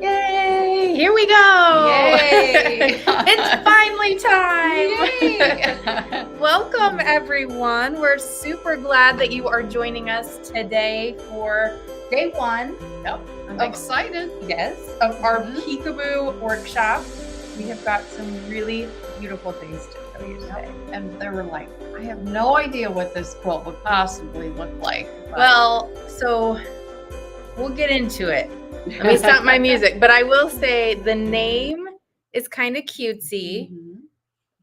Yay! Here we go! Yay! It's finally time! Yay! Welcome, everyone. We're super glad that you are joining us today for day one. Yep, I'm Oh. excited. Yes, of our Mhm. Peekaboo workshop. We have got some really beautiful things to show you today. And they were like, I have no idea what this quilt would possibly look like. but- Well, so we'll get into it. Let me stop my music. But I will say the name is kind of cutesy, Mhm.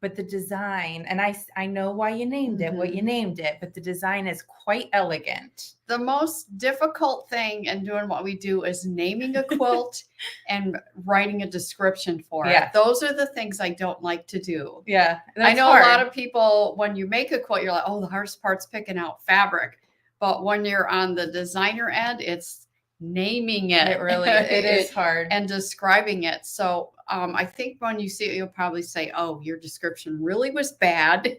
but the design, and I know why you named it, what you Mhm. named it, but the design is quite elegant. The most difficult thing in doing what we do is naming a quilt and writing a description for Yeah. it. Those are the things I don't like to do. Yeah. I know a lot of people, when you make a quilt, you're like, oh, the hardest part's picking out fabric. But when you're on the designer end, it's naming it. It really it is hard. And describing it. So I think when you see it, you'll probably say, oh, your description really was bad.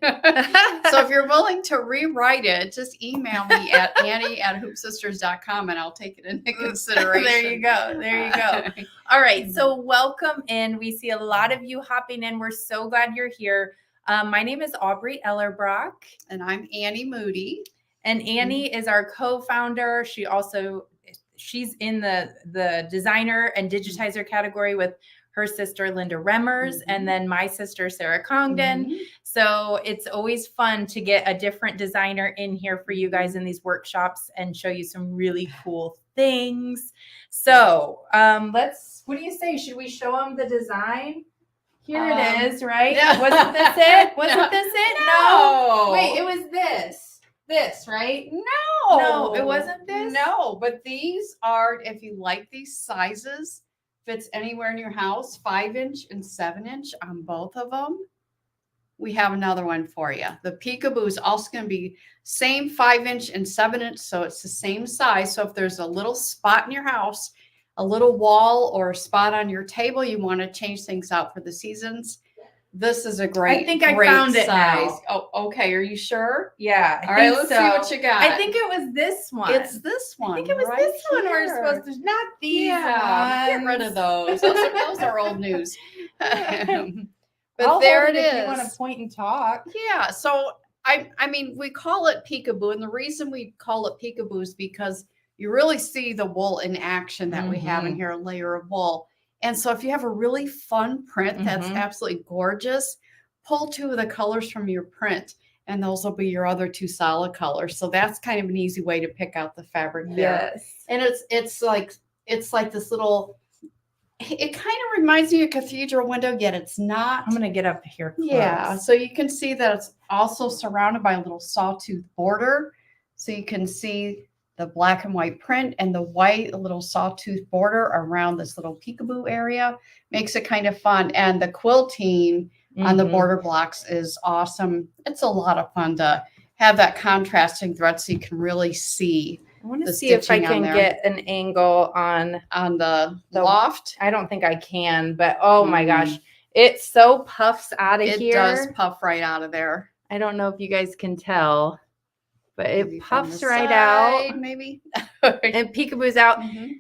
So if you're willing to rewrite it, just email me at Annie@hoopsisters.com and I'll take it into consideration. There you go. There you go. All right. So welcome in. We see a lot of you hopping in. We're so glad you're here. My name is Aubrey Ellerbrock. And I'm Annie Moody. And Annie is our co-founder. She's in the designer and digitizer category with her sister Linda Remmers and then my sister Sarah Congdon. Mhm. So it's always fun to get a different designer in here for you guys in these workshops and show you some really cool things. So what do you say? Should we show them the design? Here it is, right? yeah. Wasn't this it? Wasn't this it? No. Wait, it was this, right? No, it wasn't this? No, but these are, if you like these sizes, fits anywhere in your house, 5-inch and 7-inch on both of them. We have another one for you. The Peekaboo is also going to be same 5-inch and 7-inch, so it's the same size. So if there's a little spot in your house, a little wall or a spot on your table, you want to change things out for the seasons, this is a great. I think I great found it size. now. Oh, okay. Are you sure? Yeah. All right, let's see what you got. I think it was this one. It's this one. I think it was right this one we're here. supposed to, not these Yeah, ones. get rid of those. Those are old news. But I'll there hold it if is. you want to point and talk. Yeah. So I mean, we call it Peekaboo, and the reason we call it Peekaboo is because you really see the wool in action that we have in here, a layer of wool. And so if you have a really fun print that's absolutely gorgeous, pull 2 of the colors from your print, and those will be your other 2 solid colors. So that's kind of an easy way to pick out the fabric there. Yes. And it's like this little. It kind of reminds me of a cathedral window, yet it's not. I'm gonna get up here close. Yeah, so you can see that it's also surrounded by a little sawtooth border. So you can see the black and white print and the white, a little sawtooth border around this little peekaboo area. Makes it kind of fun. And the quilting on the border blocks is awesome. It's a lot of fun to have that contrasting thread so you can really see. I want to the see if I stitching on can there. get an angle on the The- loft. I don't think I can, but oh my Mm. gosh, it so puffs out of It here. does puff right out of there. I don't know if you guys can tell, but it Maybe from puffs the right out side, maybe. and peekaboo's out. Mhm.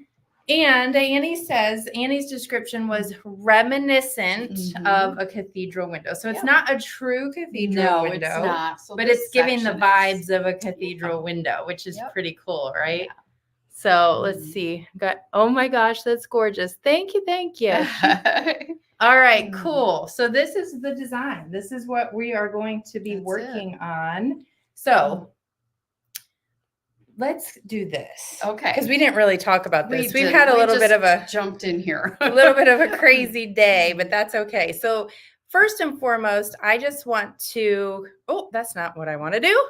And Annie's description was reminiscent of a cathedral window. So it's Yep. not a true cathedral No, window, it's not. So but this it's giving the section vibes of a cathedral window, which is Yep. pretty cool, right? So let's Mhm. see. Oh my gosh, that's gorgeous. Thank you. Thank you. All right, Mm. cool. So this is the design. This is what we are going to be That's working on. So let's do this. Okay. Because we didn't really talk about this. We've did- had a we little bit just of a jumped in here. a little bit of a crazy day, but that's okay. So first and foremost, I just want to, oh, that's not what I want to do.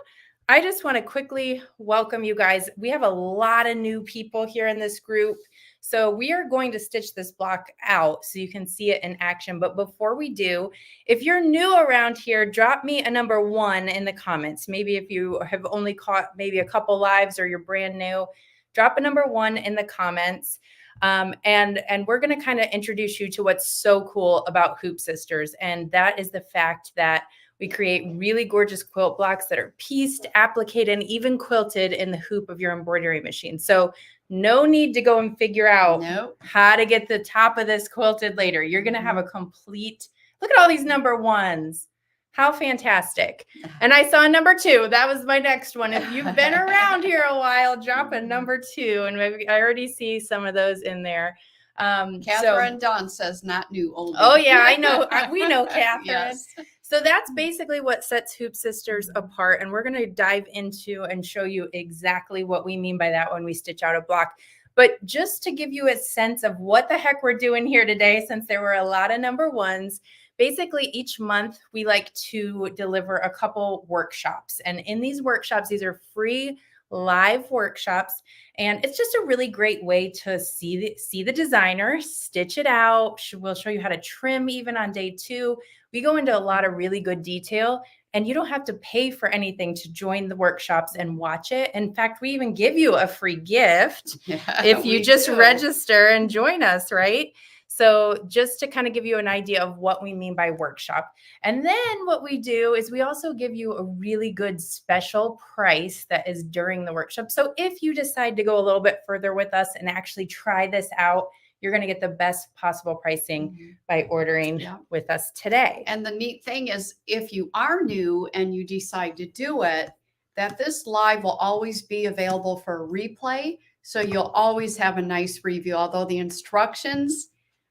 I just want to quickly welcome you guys. We have a lot of new people here in this group. So we are going to stitch this block out so you can see it in action. But before we do, if you're new around here, drop me a number 1 in the comments. Maybe if you have only caught maybe a couple lives or you're brand new, drop a number 1 in the comments. And we're going to kind of introduce you to what's so cool about Hoop Sisters. And that is the fact that we create really gorgeous quilt blocks that are pieced, appliqued, and even quilted in the hoop of your embroidery machine. So no need to go and figure out Nope. how to get the top of this quilted later. You're going to have a complete, look at all these number 1s. How fantastic. And I saw number 2. That was my next one. If you've been around here a while, drop a number 2. And maybe I already see some of those in there. Catherine Dunn says not new, old. Oh, yeah, I know. We know Catherine. Yes. So that's basically what sets Hoop Sisters apart. And we're going to dive into and show you exactly what we mean by that when we stitch out a block. But just to give you a sense of what the heck we're doing here today, since there were a lot of number 1s, basically each month we like to deliver a couple workshops. And in these workshops, these are free live workshops. And it's just a really great way to see the designer, stitch it out. We'll show you how to trim even on day 2. We go into a lot of really good detail, and you don't have to pay for anything to join the workshops and watch it. In fact, we even give you a free gift if you just register and join us, right? So just to kind of give you an idea of what we mean by workshop. And then what we do is we also give you a really good special price that is during the workshop. So if you decide to go a little bit further with us and actually try this out, you're going to get the best possible pricing by ordering with us today. And the neat thing is, if you are new and you decide to do it, that this live will always be available for a replay. So you'll always have a nice review, although the instructions,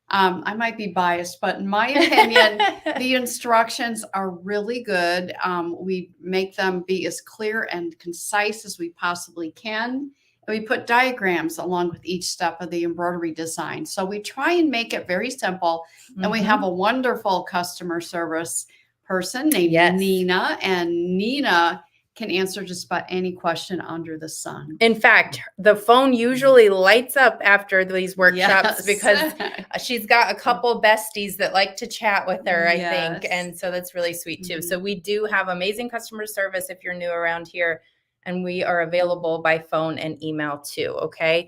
I might be biased, but in my opinion, the instructions are really good. We make them be as clear and concise as we possibly can. And we put diagrams along with each step of the embroidery design. So we try and make it very simple. And we have a wonderful customer service person named Nina. And Nina can answer just about any question under the sun. In fact, the phone usually lights up after these workshops because she's got a couple besties that like to chat with her, I think. And so that's really sweet too. So we do have amazing customer service if you're new around here. And we are available by phone and email too, okay?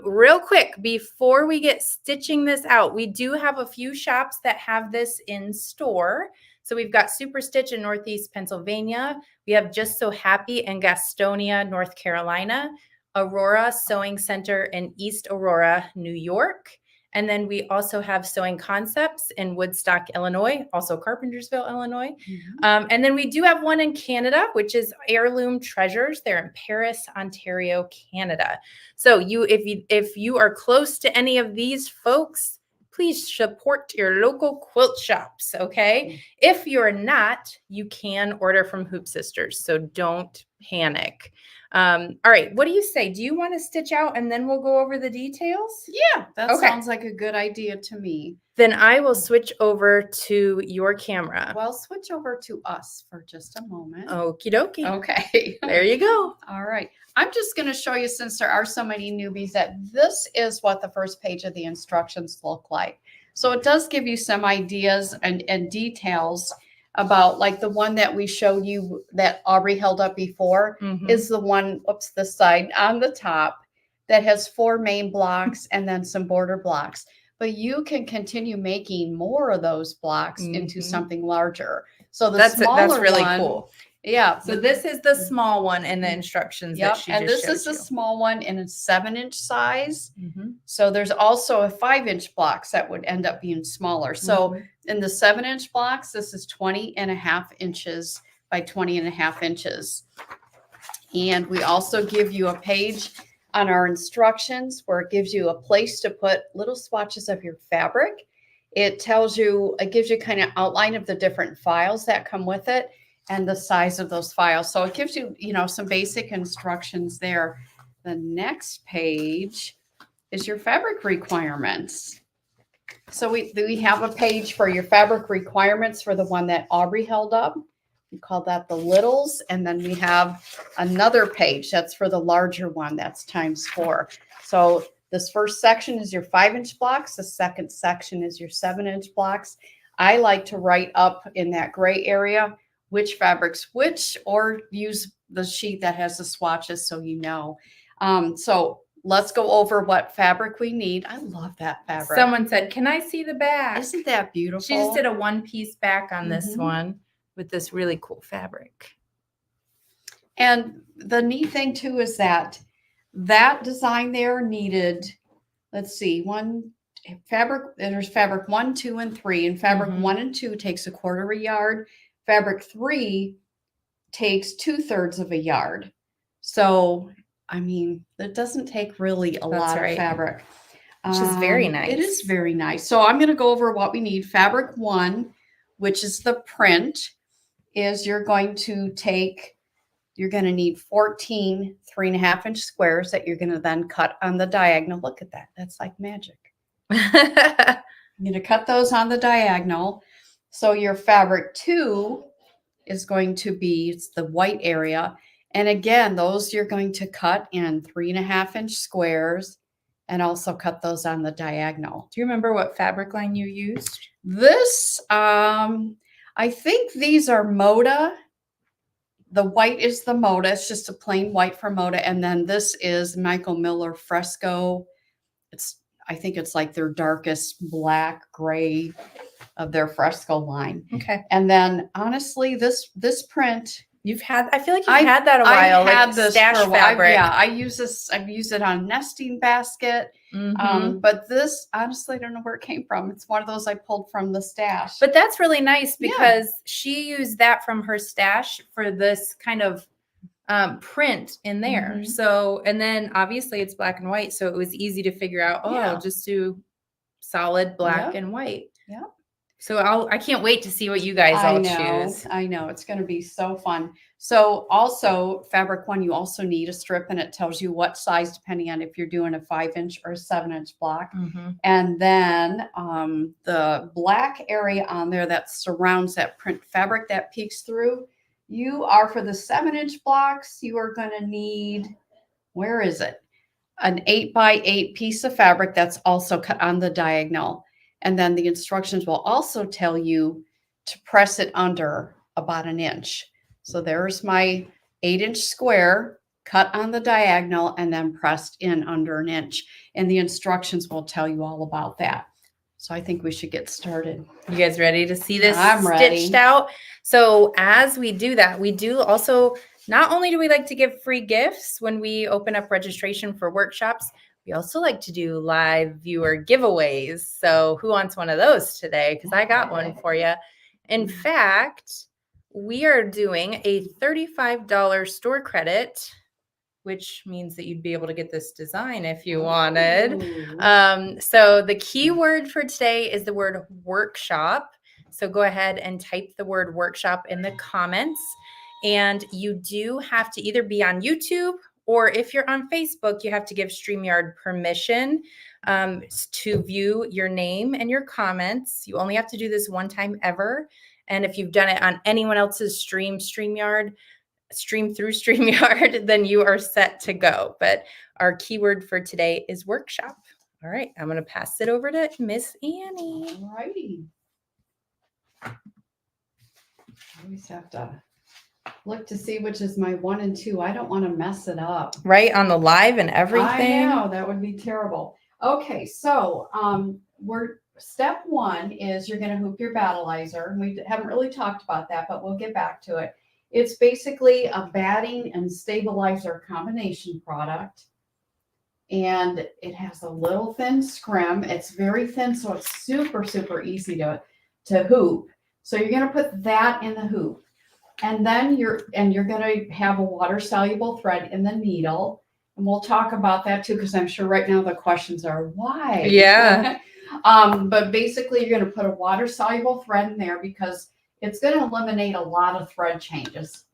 Real quick, before we get stitching this out, we do have a few shops that have this in store. So we've got Super Stitch in Northeast Pennsylvania. We have Just So Happy in Gastonia, North Carolina. Aurora Sewing Center in East Aurora, New York. And then we also have Sewing Concepts in Woodstock, Illinois, also Carpentersville, Illinois. And then we do have one in Canada, which is Heirloom Treasures. They're in Paris, Ontario, Canada. So if you are close to any of these folks, please support your local quilt shops, okay? If you're not, you can order from Hoop Sisters, so don't panic. All right, what do you say? Do you want to stitch out and then we'll go over the details? Yeah, that sounds like a good idea to me. Then I will switch over to your camera. Well, switch over to us for just a moment. Okie dokie. Okay. There you go. All right. I'm just going to show you, since there are so many newbies, that this is what the first page of the instructions look like. So it does give you some ideas and details about, like the one that we showed you that Aubrey held up before is the one, this side on the top that has 4 main blocks and then some border blocks. But you can continue making more of those blocks into something larger. So that's really cool. Yeah. So this is the small one in the instructions that she and just this is showed the you. small one in a 7-inch size. So there's also a 5-inch blocks that would end up being smaller. So in the 7-inch blocks, this is 20.5 inches by 20.5 inches. And we also give you a page on our instructions where it gives you a place to put little swatches of your fabric. it tells you, it gives you kind of outline of the different files that come with it and the size of those files. So it gives you, some basic instructions there. The next page is your fabric requirements. So we have a page for your fabric requirements for the one that Aubrey held up. We call that the littles. And then we have another page that's for the larger one. That's ×4. So this first section is your 5-inch blocks. The second section is your 7-inch blocks. I like to write up in that gray area which fabrics which, or use the sheet that has the swatches so you know. So let's go over what fabric we need. I love that fabric. Someone said, "Can I see the back?" Isn't that beautiful? She just did a one-piece back on this Mhm. one with this really cool fabric. And the neat thing too is that design there needed, let's see, there's fabric 1, 2, and 3. And fabric Mhm. 1 and 2 takes 1/4 yard. Fabric 3 takes 2/3 of a yard. So, I mean, it doesn't take really a lot right. of fabric. Which is very nice. It is very nice. So I'm going to go over what we need. Fabric 1, which is the print, is you're going to need 14 3.5-inch squares that you're going to then cut on the diagonal. Look at that. That's like magic. I'm going to cut those on the diagonal. So your fabric 2 is going to be, it's the white area. And again, those you're going to cut in 3.5-inch squares and also cut those on the diagonal. Do you remember what fabric line you used? This, I think these are Moda. The white is the Moda. It's just a plain white for Moda. And then this is Michael Miller Fresco. I think it's like their darkest black gray of their Fresco line. Okay. And then honestly, this print, I feel like you've had that a while. I've had like this stash for a while. fabric. I use this. I've used it on a nesting basket. Mhm. But this, honestly, I don't know where it came from. It's one of those I pulled from the stash. But that's really nice Yeah. because she used that from her stash for this kind of print in there. Mhm. So, and then obviously it's black and white. So it was easy to figure out, Yeah. just do solid black Yep. and white. Yep. So I can't wait to see what you guys all choose. I know. It's going to be so fun. So also fabric 1, you also need a strip and it tells you what size, depending on if you're doing a 5-inch or a 7-inch block. Mhm. And then the black area on there that surrounds that print fabric that peeks through, you are for the 7-inch blocks, you are going to need, where is it? An 8x8 piece of fabric that's also cut on the diagonal. And then the instructions will also tell you to press it under about 1 inch. So there's my 8-inch square cut on the diagonal and then pressed in under 1 inch. And the instructions will tell you all about that. So I think we should get started. You guys ready to see this I'm ready. stitched out? So as we do that, we do also, not only do we like to give free gifts when we open up registration for workshops, we also like to do live viewer giveaways. So who wants one of those today? Because I got one for you. In fact, we are doing a $35 store credit, which means that you'd be able to get this design if you wanted. Ooh. So the key word for today is the word workshop. So go ahead and type the word workshop in the comments. And you do have to either be on YouTube, or if you're on Facebook, you have to give StreamYard permission to view your name and your comments. You only have to do this one time ever. And if you've done it on anyone else's stream through StreamYard, then you are set to go. But our keyword for today is workshop. All right, I'm going to pass it over to Miss Annie. All righty. I always have to look to see which is my 1 and 2. I don't want to mess it up. Right on the live and everything. I know, that would be terrible. Okay, so step 1 is you're going to hoop your battleizer. We haven't really talked about that, but we'll get back to it. It's basically a batting and stabilizer combination product. And it has a little thin scrim. It's very thin, so it's super, super easy to hoop. So you're going to put that in the hoop. And then you're going to have a water-soluble thread in the needle. And we'll talk about that too, because I'm sure right now the questions are why. Yeah. But basically you're going to put a water soluble thread in there because it's going to eliminate a lot of thread changes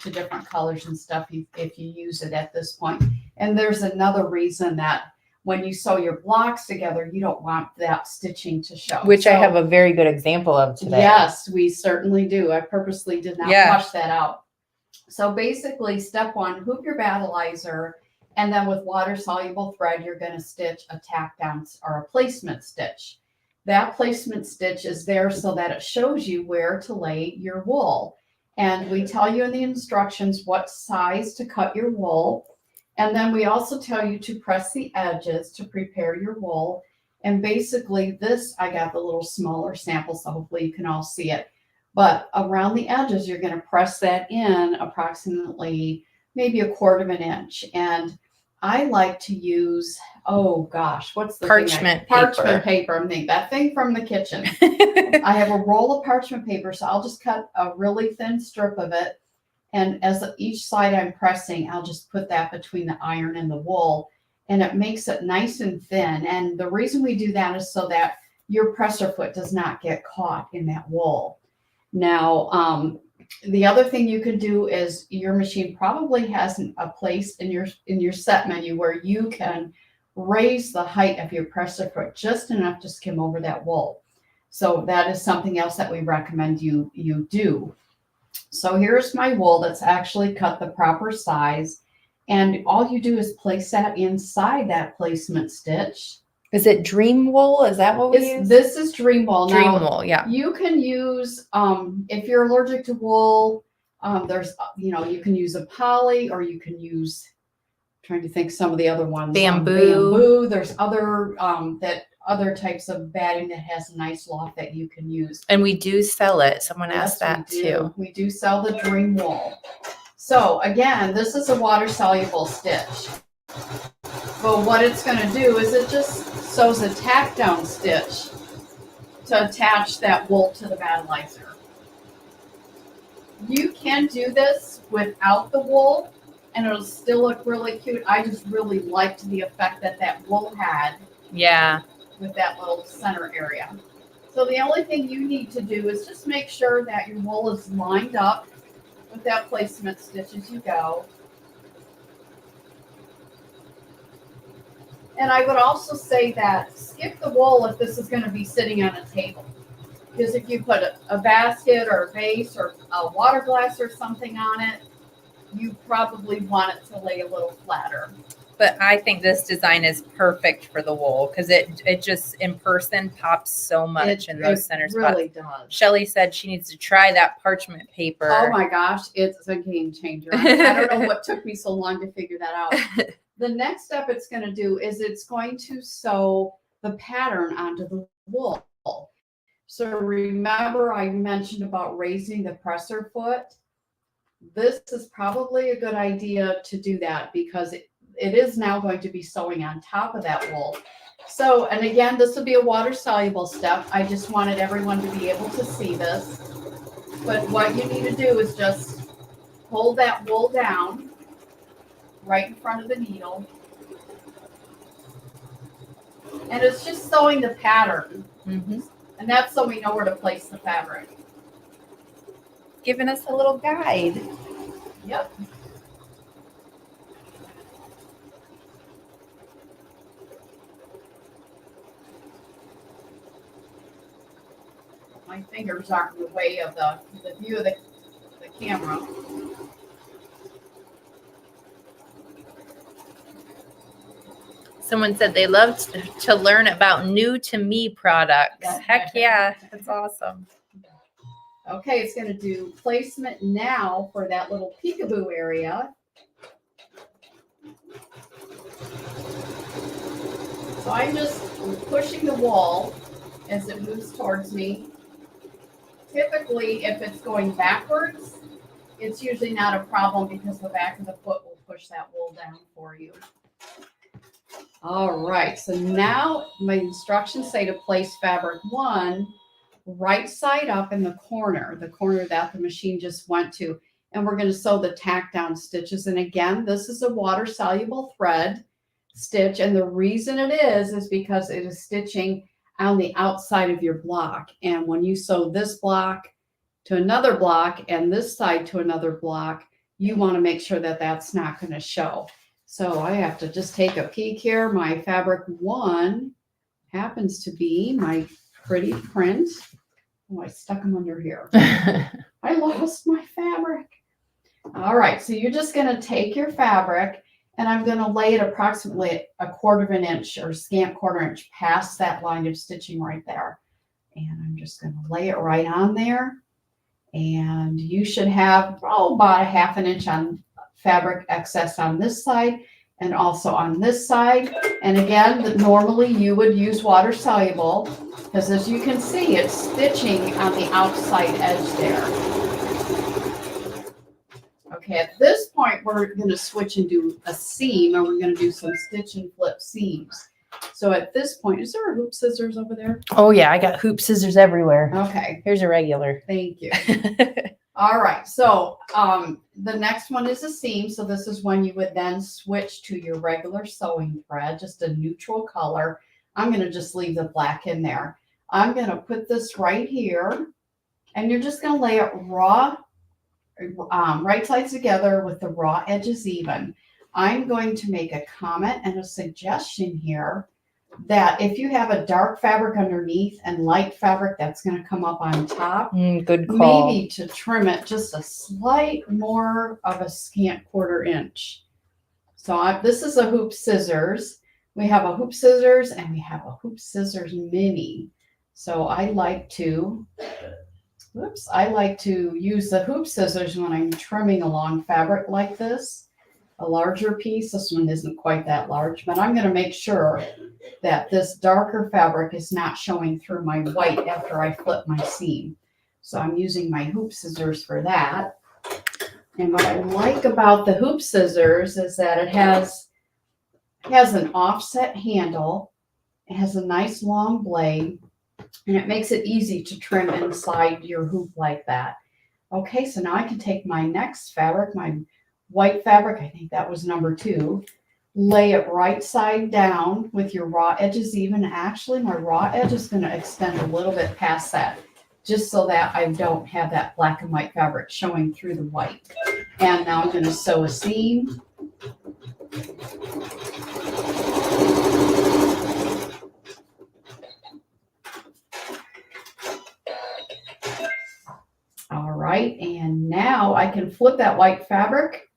to different colors and stuff if you use it at this point. And there's another reason that when you sew your blocks together, you don't want that stitching to show. Which I So- have a very good example of today. Yes, we certainly do. I purposely did not Yeah. wash that out. So basically, step one, hoop your battleizer, and then with water soluble thread, you're going to stitch a tack down or a placement stitch. That placement stitch is there so that it shows you where to lay your wool. And we tell you in the instructions what size to cut your wool. And then we also tell you to press the edges to prepare your wool. And basically this, I got the little smaller sample, so hopefully you can all see it. But around the edges, you're going to press that in approximately maybe 1/4 of an inch. And I like to use, oh gosh, what's the Parchment parchment paper. I mean, that thing from the kitchen. I have a roll of parchment paper, so I'll just cut a really thin strip of it. And as each side I'm pressing, I'll just put that between the iron and the wool, and it makes it nice and thin. And the reason we do that is so that your presser foot does not get caught in that wool. Now, the other thing you can do is your machine probably has a place in your set menu where you can raise the height of your presser foot just enough to skim over that wool. So that is something else that we recommend you do. So here's my wool that's actually cut the proper size. And all you do is place that inside that placement stitch. Is it Dream Wool? Is that what we use? This is Dream Wool. Dream Now, Wool, yeah. you can use, if you're allergic to wool, there's, you can use a poly, or you can use, trying to think some of the other ones. Bamboo. There's other, other types of batting that has a nice loft that you can use. And we do sell it. Someone asked Yes, that we do. too. We do sell the Dream Wool. So again, this is a water soluble stitch. But what it's going to do is it just sews a tack down stitch to attach that wool to the battleizer. You can do this without the wool and it'll still look really cute. I just really liked the effect that wool had Yeah. with that little center area. So the only thing you need to do is just make sure that your wool is lined up with that placement stitch as you go. And I would also say that skip the wool if this is going to be sitting on a table. Because if you put a basket or a vase or a water glass or something on it, you probably want it to lay a little flatter. But I think this design is perfect for the wool because it just in person pops so much in those center spots. It really does. Shelly said she needs to try that parchment paper. Oh my gosh, it's a game changer. I don't know what took me so long to figure that out. The next step it's going to do is it's going to sew the pattern onto the wool. So remember I mentioned about raising the presser foot. This is probably a good idea to do that because it is now going to be sewing on top of that wool. So, and again, this will be a water soluble step. I just wanted everyone to be able to see this. But what you need to do is just hold that wool down right in front of the needle. And it's just sewing the pattern. Mm-hmm. And that's so we know where to place the fabric. Giving us a little guide. Yep. My fingers aren't in the way of the view of the camera. Someone said they loved to learn about new to me products. Yeah. Heck yeah, that's awesome. Okay, it's going to do placement now for that little peekaboo area. So I'm just pushing the wool as it moves towards me. Typically, if it's going backwards, it's usually not a problem because the back of the foot will push that wool down for you. All right, so now my instructions say to place fabric 1 right side up in the corner that the machine just went to. And we're going to sew the tack down stitches. And again, this is a water soluble thread stitch. And the reason it is because it is stitching on the outside of your block. And when you sew this block to another block and this side to another block, you want to make sure that that's not going to show. So I have to just take a peek here. My fabric 1 happens to be my pretty print. Oh, I stuck them under here. I lost my fabric. All right, so you're just going to take your fabric, and I'm going to lay it approximately 1/4 of an inch or scant 1/4 inch past that line of stitching right there. And I'm just going to lay it right on there. And you should have about 1/2 inch on fabric excess on this side and also on this side. And again, normally you would use water soluble because as you can see, it's stitching on the outside edge there. Okay, at this point, we're going to switch and do a seam, and we're going to do some stitch and flip seams. So at this point, is there a hoop scissors over there? Oh yeah, I got hoop scissors everywhere. Okay, Here's a regular. thank you. All right, so the next one is a seam. So this is when you would then switch to your regular sewing thread, just a neutral color. I'm going to just leave the black in there. I'm going to put this right here, and you're just going to lay it raw, right sides together with the raw edges even. I'm going to make a comment and a suggestion here that if you have a dark fabric underneath and light fabric that's going to come up on top, Good call. maybe to trim it just a slight more of a scant 1/4 inch. So this is a hoop scissors. We have a hoop scissors and we have a hoop scissors mini. So I like to use the hoop scissors when I'm trimming along fabric like this. A larger piece. This one isn't quite that large, but I'm going to make sure that this darker fabric is not showing through my white after I flip my seam. So I'm using my hoop scissors for that. And what I like about the hoop scissors is that it has an offset handle. It has a nice long blade, and it makes it easy to trim inside your hoop like that. Okay, so now I can take my next fabric, my white fabric, I think that was number 2, lay it right side down with your raw edges even. Actually, my raw edge is going to extend a little bit past that, just so that I don't have that black and white fabric showing through the white. And now I'm going to sew a seam. All right, and now I can flip that white fabric.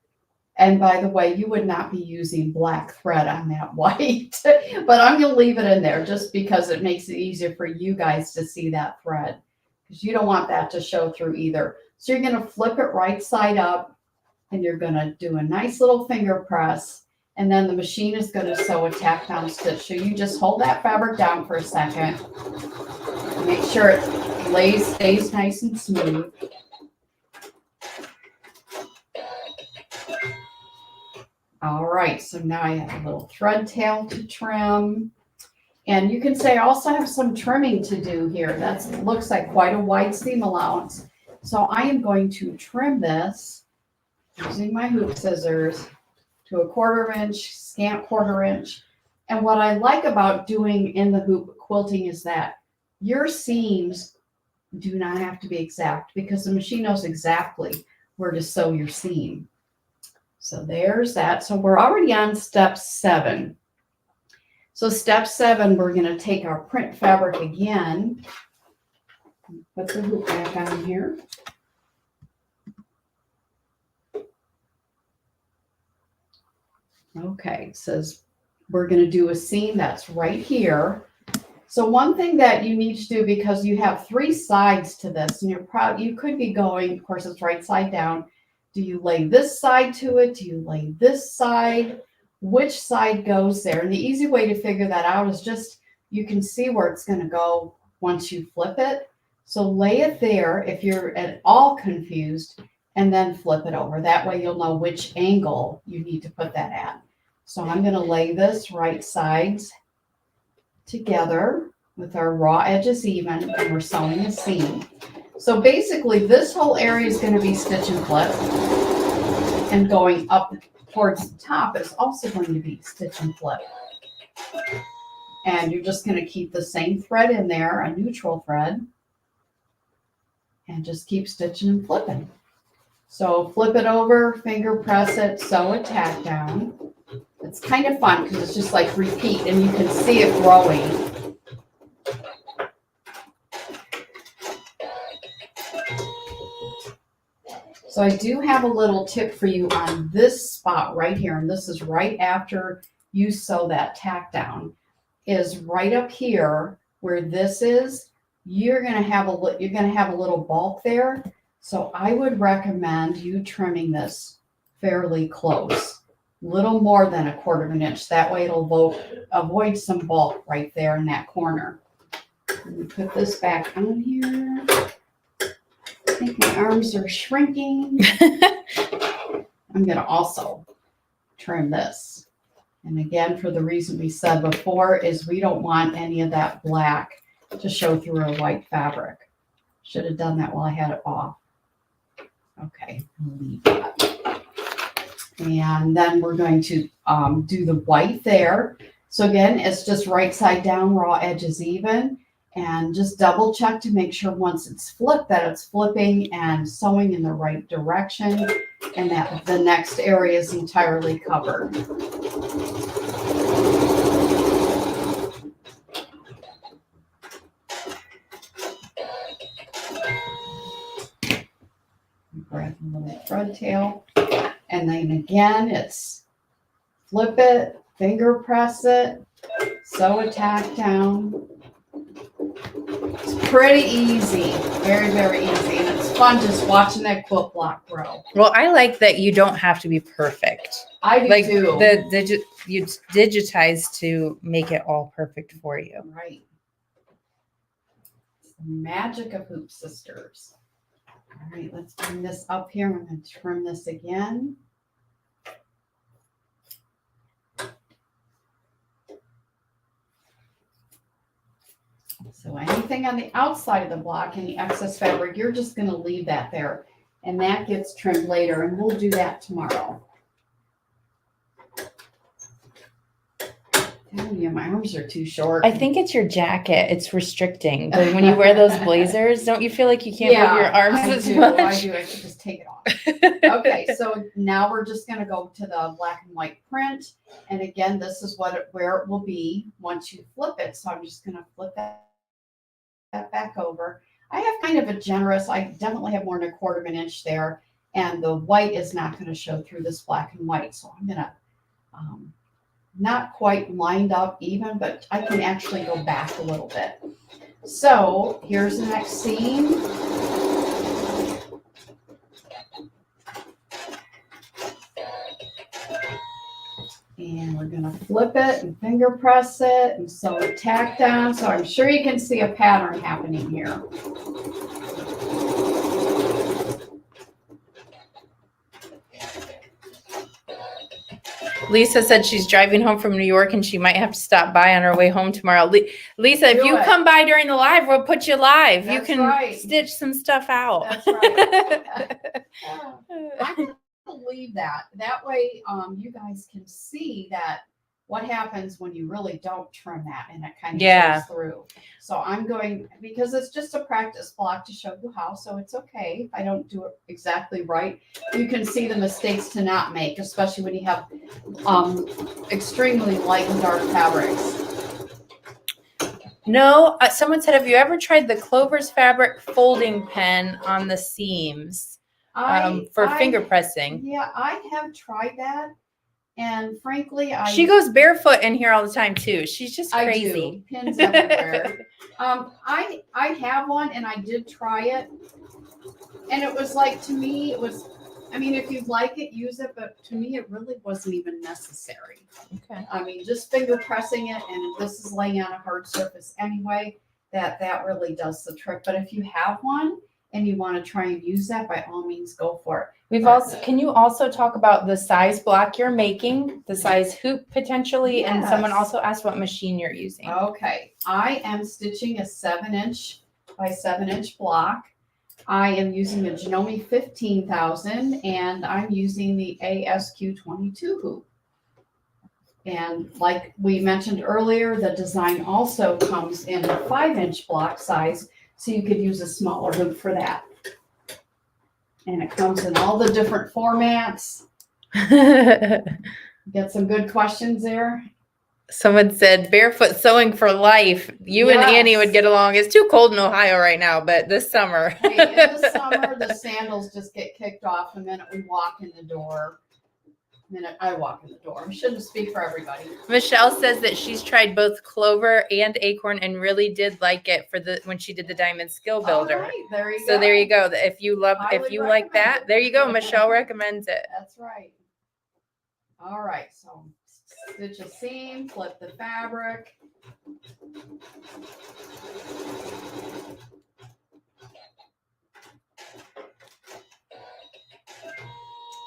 And by the way, you would not be using black thread on that white, but I'm going to leave it in there just because it makes it easier for you guys to see that thread, because you don't want that to show through either. So you're going to flip it right side up, and you're going to do a nice little finger press, and then the machine is going to sew a tack down stitch. So you just hold that fabric down for a second, make sure it stays nice and smooth. All right, so now I have a little thread tail to trim. And you can say I also have some trimming to do here. That looks like quite a wide seam allowance. So I am going to trim this using my hoop scissors to a 1/4 inch, scant 1/4 inch. And what I like about doing in the hoop quilting is that your seams do not have to be exact, because the machine knows exactly where to sew your seam. So there's that. So we're already on step 7. So step 7, we're going to take our print fabric again. Put the hoop back on here. Okay, it says we're going to do a seam that's right here. So one thing that you need to do, because you have 3 sides to this, and you could be going, of course, it's right side down. Do you lay this side to it? Do you lay this side? Which side goes there? And the easy way to figure that out is just, you can see where it's going to go once you flip it. So lay it there if you're at all confused, and then flip it over. That way you'll know which angle you need to put that at. So I'm going to lay this right sides together with our raw edges even, and we're sewing a seam. So basically this whole area is going to be stitch and flip, and going up towards the top is also going to be stitch and flip. And you're just going to keep the same thread in there, a neutral thread, and just keep stitching and flipping. So flip it over, finger press it, sew a tack down. It's kind of fun because it's just like repeat and you can see it growing. So I do have a little tip for you on this spot right here, and this is right after you sew that tack down, is right up here where this is, you're gonna have a little bulk there. So I would recommend you trimming this fairly close, little more than 1/4 inch. That way it'll avoid some bulk right there in that corner. Let me put this back on here. I think my arms are shrinking. I'm going to also trim this. And again, for the reason we said before, is we don't want any of that black to show through our white fabric. Should have done that while I had it off. Okay, I'll leave that. And then we're going to do the white there. So again, it's just right side down, raw edges even. And just double check to make sure once it's flipped that it's flipping and sewing in the right direction and that the next area is entirely covered. Grab a little thread tail. And then again, it's flip it, finger press it, sew a tack down. It's pretty easy, very, very easy. And it's fun just watching that quilt block grow. Well, I like that you don't have to be perfect. I do Like too. you digitize to make it all perfect for you. Right. It's the magic of Hoop Sisters. All right, let's bring this up here. I'm going to trim this again. So anything on the outside of the block, any excess fabric, you're just going to leave that there. And that gets trimmed later, and we'll do that tomorrow. Telling you, my arms are too short. I think it's your jacket. It's restricting. But when you wear those blazers, don't you feel like you can't move your arms as much? I do. I should just take it off. Okay, so now we're just going to go to the black and white print. And again, this is where it will be once you flip it. So I'm just going to flip that back over. I have kind of a generous, I definitely have more than 1/4 inch there. And the white is not going to show through this black and white. So I'm going to not quite lined up even, but I can actually go back a little bit. So here's the next seam. And we're going to flip it and finger press it and sew a tack down. So I'm sure you can see a pattern happening here. Lisa said she's driving home from New York and she might have to stop by on her way home tomorrow. Lisa, if you come by during the live, we'll put you live. That's you can right. stitch some stuff out. That's right. I can believe that. That way, you guys can see that what happens when you really don't trim that and it kind of shows through. So I'm going, because it's just a practice block to show you how, so it's okay if I don't do it exactly right. You can see the mistakes to not make, especially when you have extremely light and dark fabrics. No, someone said, have you ever tried the Clover's fabric folding pen on the seams for finger pressing? Yeah, I have tried that. And frankly, she goes barefoot in here all the time too. She's just crazy. I do. Pins everywhere. I have one and I did try it. And it was like, to me, it was, I mean, if you like it, use it. But to me, it really wasn't even necessary. Okay. I mean, just finger pressing it. And if this is laying on a hard surface anyway, that really does the trick. But if you have one and you want to try and use that, by all means, go for it. Can you also talk about the size block you're making, the size hoop potentially? Yes. And someone also asked what machine you're using. Okay. I am stitching a 7" by 7" block. I am using a Janome 15,000 and I'm using the ASQ 22 hoop. And like we mentioned earlier, the design also comes in a 5-inch block size, so you could use a smaller hoop for that. And it comes in all the different formats. Get some good questions there. Someone said barefoot sewing for life. You and Annie would Yes. get along. It's too cold in Ohio right now, but this summer. Hey, in the summer, the sandals just get kicked off the minute we walk in the door. The minute I walk in the door. I shouldn't speak for everybody. Michelle says that she's tried both Clover and Acorn and really did like it for when she did the Diamond Skill Builder. All right, there you go. So there you go. If you like Highly that, recommend it. there you go. Michelle recommends it. That's right. All right, so stitch a seam, flip the fabric.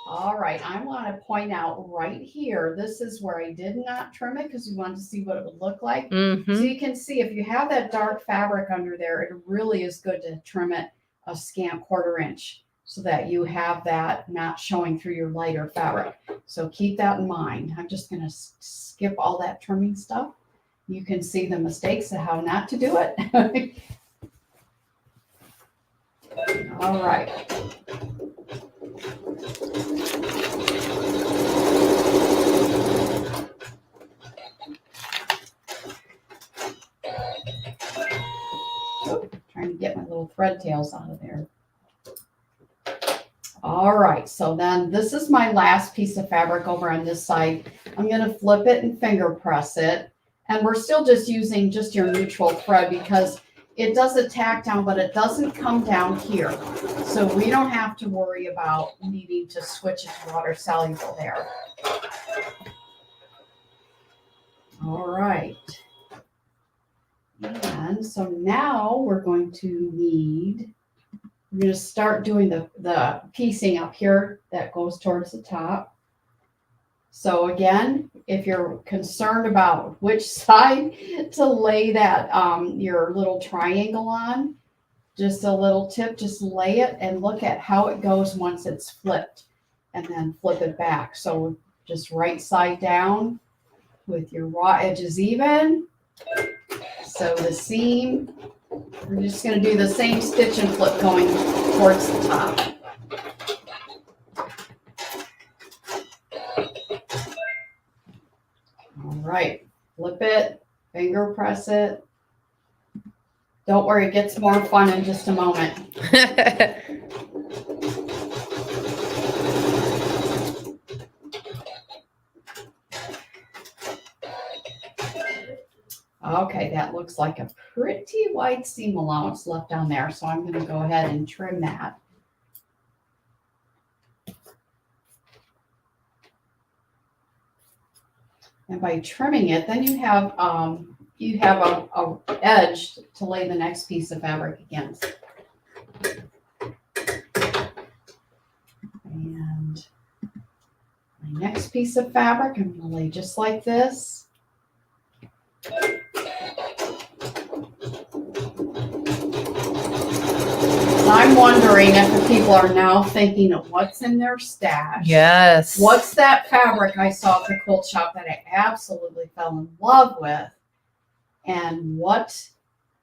All right, I want to point out right here, this is where I did not trim it because we wanted to see what it would look like. Mm-hmm. So you can see if you have that dark fabric under there, it really is good to trim it a scant 1/4 inch so that you have that not showing through your lighter fabric. So keep that in mind. I'm just going to skip all that trimming stuff. You can see the mistakes of how not to do it. All right. Trying to get my little thread tails out of there. All right, so then this is my last piece of fabric over on this side. I'm going to flip it and finger press it. And we're still just using just your neutral thread because it does a tack down, but it doesn't come down here. So we don't have to worry about needing to switch it to water soluble there. All right. And so now we're going to start doing the piecing up here that goes towards the top. So again, if you're concerned about which side to lay that your little triangle on, just a little tip, just lay it and look at how it goes once it's flipped and then flip it back. So just right side down with your raw edges even. So the seam, we're just going to do the same stitch and flip going towards the top. All right, flip it, finger press it. Don't worry, it gets more fun in just a moment. Okay, that looks like a pretty wide seam allowance left on there, so I'm going to go ahead and trim that. And by trimming it, then you have a edge to lay the next piece of fabric against. And my next piece of fabric, I'm going to lay just like this. I'm wondering if the people are now thinking of what's in their stash. Yes. What's that fabric I saw at the quilt shop that I absolutely fell in love with? And what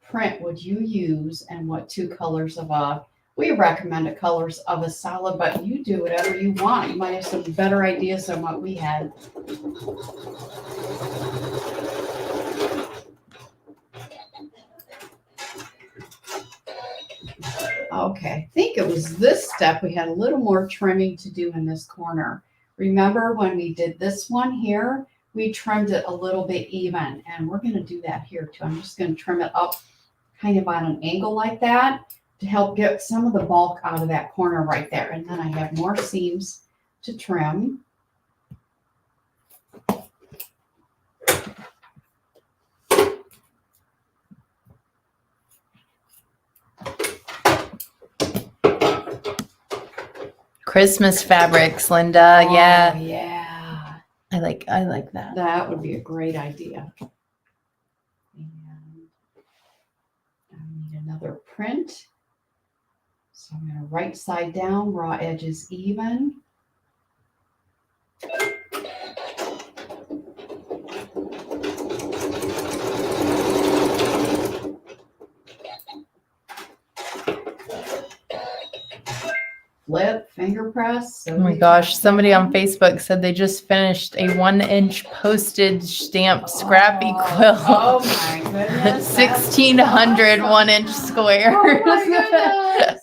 print would you use and what 2 colors of we recommend colors of a solid, but you do whatever you want. You might have some better ideas than what we had. Okay, I think it was this step we had a little more trimming to do in this corner. Remember when we did this one here, we trimmed it a little bit even, and we're going to do that here too. I'm just going to trim it up kind of on an angle like that to help get some of the bulk out of that corner right there. And then I have more seams to trim. Christmas fabrics, Linda. Oh, Yeah. Yeah. I like that. That would be a great idea. And I need another print. So I'm going to right side down, raw edges even. finger press. So Oh my we gosh, got somebody that on one. Facebook said they just finished a 1-inch postage stamp scrappy quilt. Oh my goodness. that's 1600 awesome. 1-inch squares. Oh my goodness.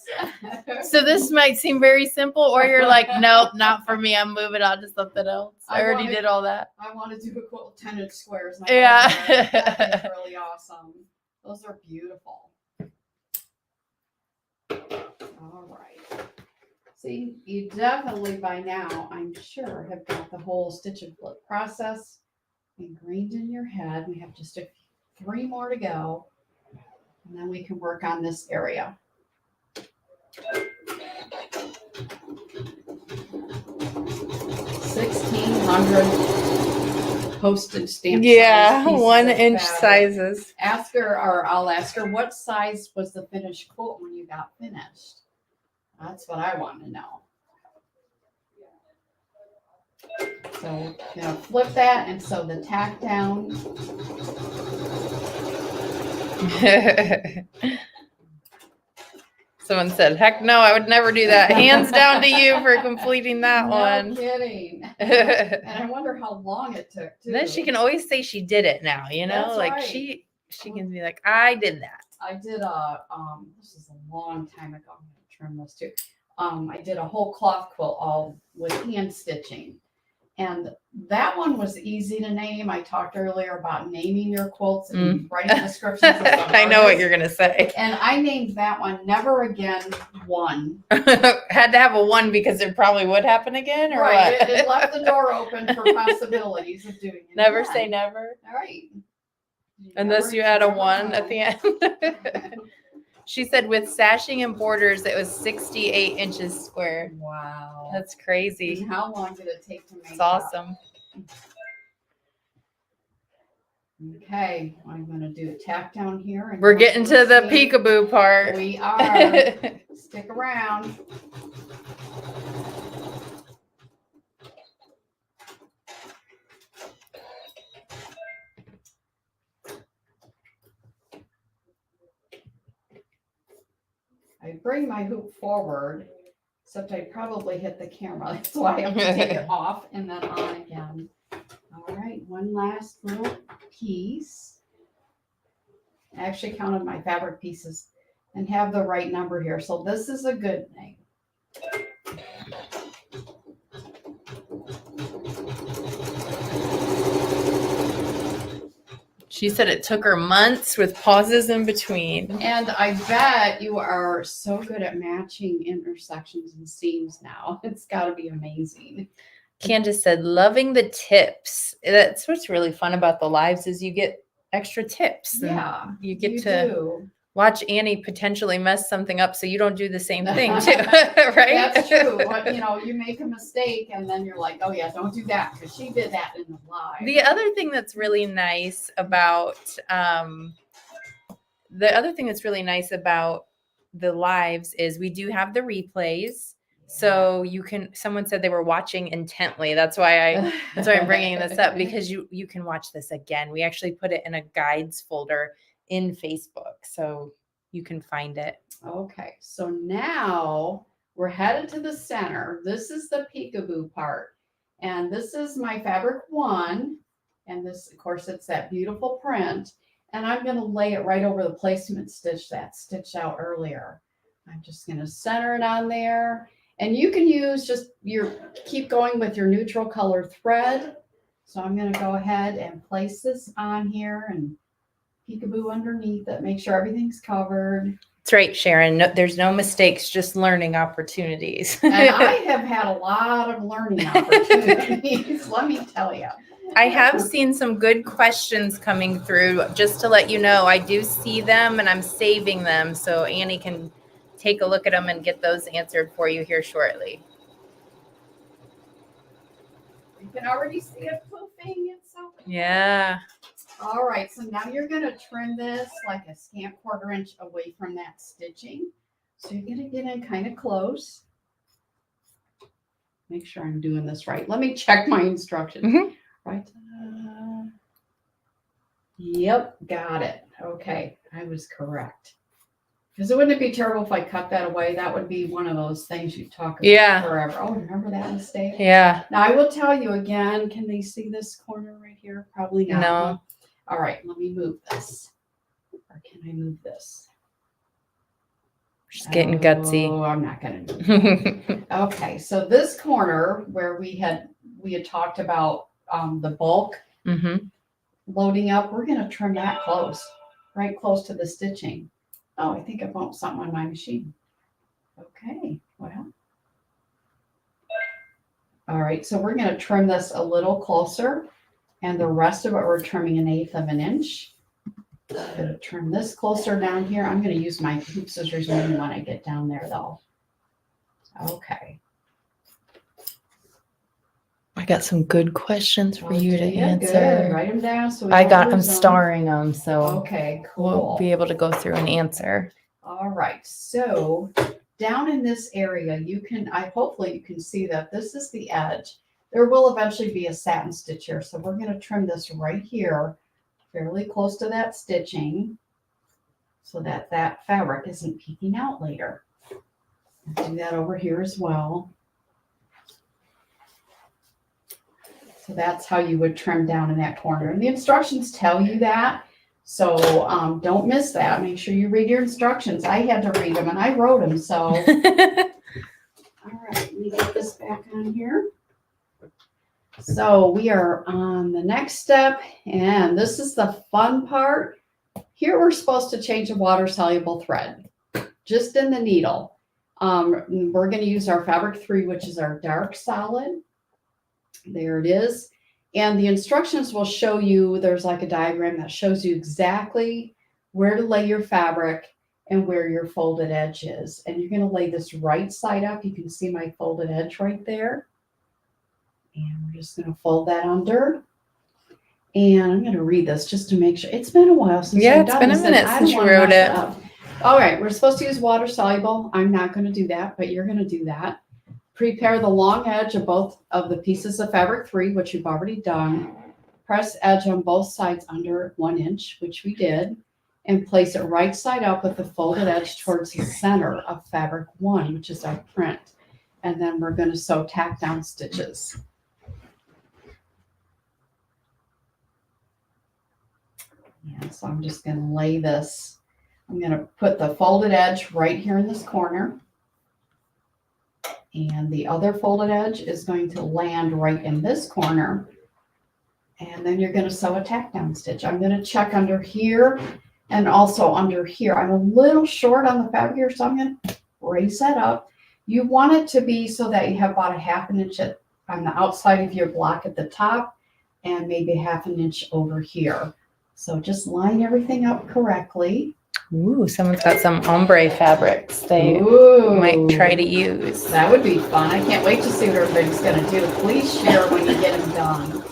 So this might seem very simple, or you're like, nope, not for me. I'm moving on to something else. I already did all that. I want to do a quilt 10-inch squares. and I Yeah. love that. That is really awesome. Those are beautiful. All right. See, you definitely by now, I'm sure, have got the whole stitch and flip process ingrained in your head. We have just 3 more to go, and then we can work on this area. 1,600 postage stamp. Yeah, size pieces of 1-inch fabric. sizes. Ask her, or I'll ask her, what size was the finished quilt when you got finished? That's what I want to know. So, flip that and sew the tack down. Someone said, heck no, I would never do that. Hands down to you for completing that No one. kidding. And I wonder how long it took, too. Then she can always say she did it now, That's like right. she can be like, I did that. I did this is a long time ago. I'm gonna trim this too. I did a whole cloth quilt all with hand stitching. And that one was easy to name. I talked earlier about naming your quilts and writing descriptions. I know what you're gonna say. And I named that one Never Again 1. Had to have a 1 because it probably would happen again, or Right. what? It left the door open for possibilities of doing it. Never again. say never. All right. Unless you add a 1 at the end. She said with sashing and borders, it was 68 inches square. Wow. That's crazy. And how long did it take to make It's that? awesome. Okay, I'm gonna do a tack down here. And We're getting to the see. peekaboo part. We are. Stick around. I bring my hoop forward, except I probably hit the camera. That's why I have to take it off and then on again. All right, one last little piece. I actually counted my fabric pieces and have the right number here. So this is a good thing. She said it took her months with pauses in between. And I bet you are so good at matching intersections and seams now. It's got to be amazing. Candace said, loving the tips. That's what's really fun about the lives is you get extra tips. And Yeah, you get to do. watch Annie potentially mess something up so you don't do the same thing too, right? That's true. But, you make a mistake and then you're like, oh yeah, don't do that because she did that in the live. The other thing that's really nice about the lives is we do have the replays. So someone said they were watching intently. That's why I'm bringing this up, because you can watch this again. We actually put it in a guides folder in Facebook, so you can find it. Okay, so now we're headed to the center. This is the peekaboo part. And this is my fabric 1. And this, of course, it's that beautiful print. And I'm going to lay it right over the placement stitch that stitched out earlier. I'm just going to center it on there. And you can use keep going with your neutral color thread. So I'm going to go ahead and place this on here and peekaboo underneath it. Make sure everything's covered. That's right, Sharon. No, there's no mistakes, just learning opportunities. And I have had a lot of learning opportunities, let me tell you. I have seen some good questions coming through. Just to let you know, I do see them and I'm saving them so Annie can take a look at them and get those answered for you here shortly. You can already see it poofing itself. Yeah. All right, so now you're going to trim this like a scant 1/4 inch away from that stitching. So you're going to get in kind of close. Make sure I'm doing this right. Let me check my instructions. Mm-hmm. Right. Yep, got it. Okay, I was correct. Because it wouldn't be terrible if I cut that away. That would be one of those things you talk about Yeah. forever. Oh, remember that mistake? Yeah. Now I will tell you again, can they see this corner right here? Probably not. No. All right, let me move this. Or can I move this? She's getting gutsy. Oh, I'm not gonna move it. Okay, so this corner where we had talked about the bulk Mm-hmm. loading up, we're gonna trim that close, right close to the stitching. Oh, I think I bumped something on my machine. Okay, well. All right, so we're gonna trim this a little closer, and the rest of it we're trimming 1/8 of an inch. I'm gonna trim this closer down here. I'm gonna use my hoop scissors when I get down there though. Okay. I got some good questions for Oh, you to do ya? answer. Good. Write them down so we I don't got them lose 'em. starring them, so Okay, we'll cool. be able to go through and answer. All right, so down in this area, hopefully you can see that this is the edge. There will eventually be a satin stitch here, so we're gonna trim this right here, fairly close to that stitching, so that that fabric isn't peeking out later. I'll do that over here as well. So that's how you would trim down in that corner. And the instructions tell you that. So don't miss that. Make sure you read your instructions. I had to read them and I wrote them. So, all right, let me get this back on here. So we are on the next step, and this is the fun part. Here we're supposed to change a water-soluble thread, just in the needle. We're going to use our Fabric 3, which is our dark solid. There it is. And the instructions will show you, there's like a diagram that shows you exactly where to lay your fabric and where your folded edge is. And you're going to lay this right side up. You can see my folded edge right there. And we're just going to fold that under. And I'm going to read this just to make sure. It's been a while since I've done this. It's been a minute since you wrote it. All right, we're supposed to use water soluble. I'm not going to do that, but you're going to do that. Prepare the long edge of both of the pieces of Fabric 3, which you've already done. Press edge on both sides under 1 inch, which we did, and place it right side up with the folded edge towards the center of Fabric 1, which is our print. And then we're going to sew tack down stitches. Yeah, so I'm just going to lay this. I'm going to put the folded edge right here in this corner. And the other folded edge is going to land right in this corner. And then you're going to sew a tack down stitch. I'm going to check under here and also under here. I'm a little short on the fabric here, so I'm going to raise that up. You want it to be so that you have about 1/2 inch on the outside of your block at the top and maybe 1/2 inch over here. So just line everything up correctly. Ooh, someone's got some ombre fabrics they Ooh, might try to use. that would be fun. I can't wait to see what everybody's going to do. Please share when you get them done.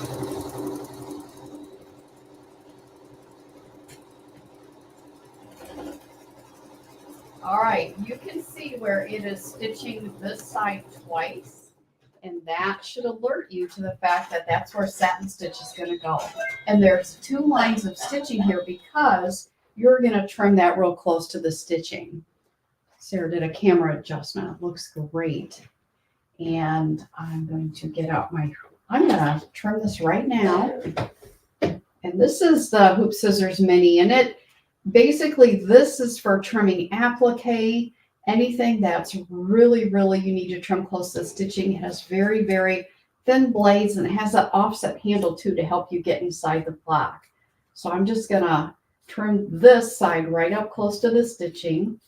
All right, you can see where it is stitching this side twice, and that should alert you to the fact that that's where satin stitch is going to go. And there's 2 lines of stitching here because you're going to trim that real close to the stitching. Sarah did a camera adjustment. It looks great. And I'm going to get out I'm going to trim this right now. And this is the Hoop Scissors Mini. And basically this is for trimming applique, anything that's really, really you need to trim close to the stitching. It has very, very thin blades, and it has an offset handle too to help you get inside the block. So I'm just going to trim this side right up close to the stitching.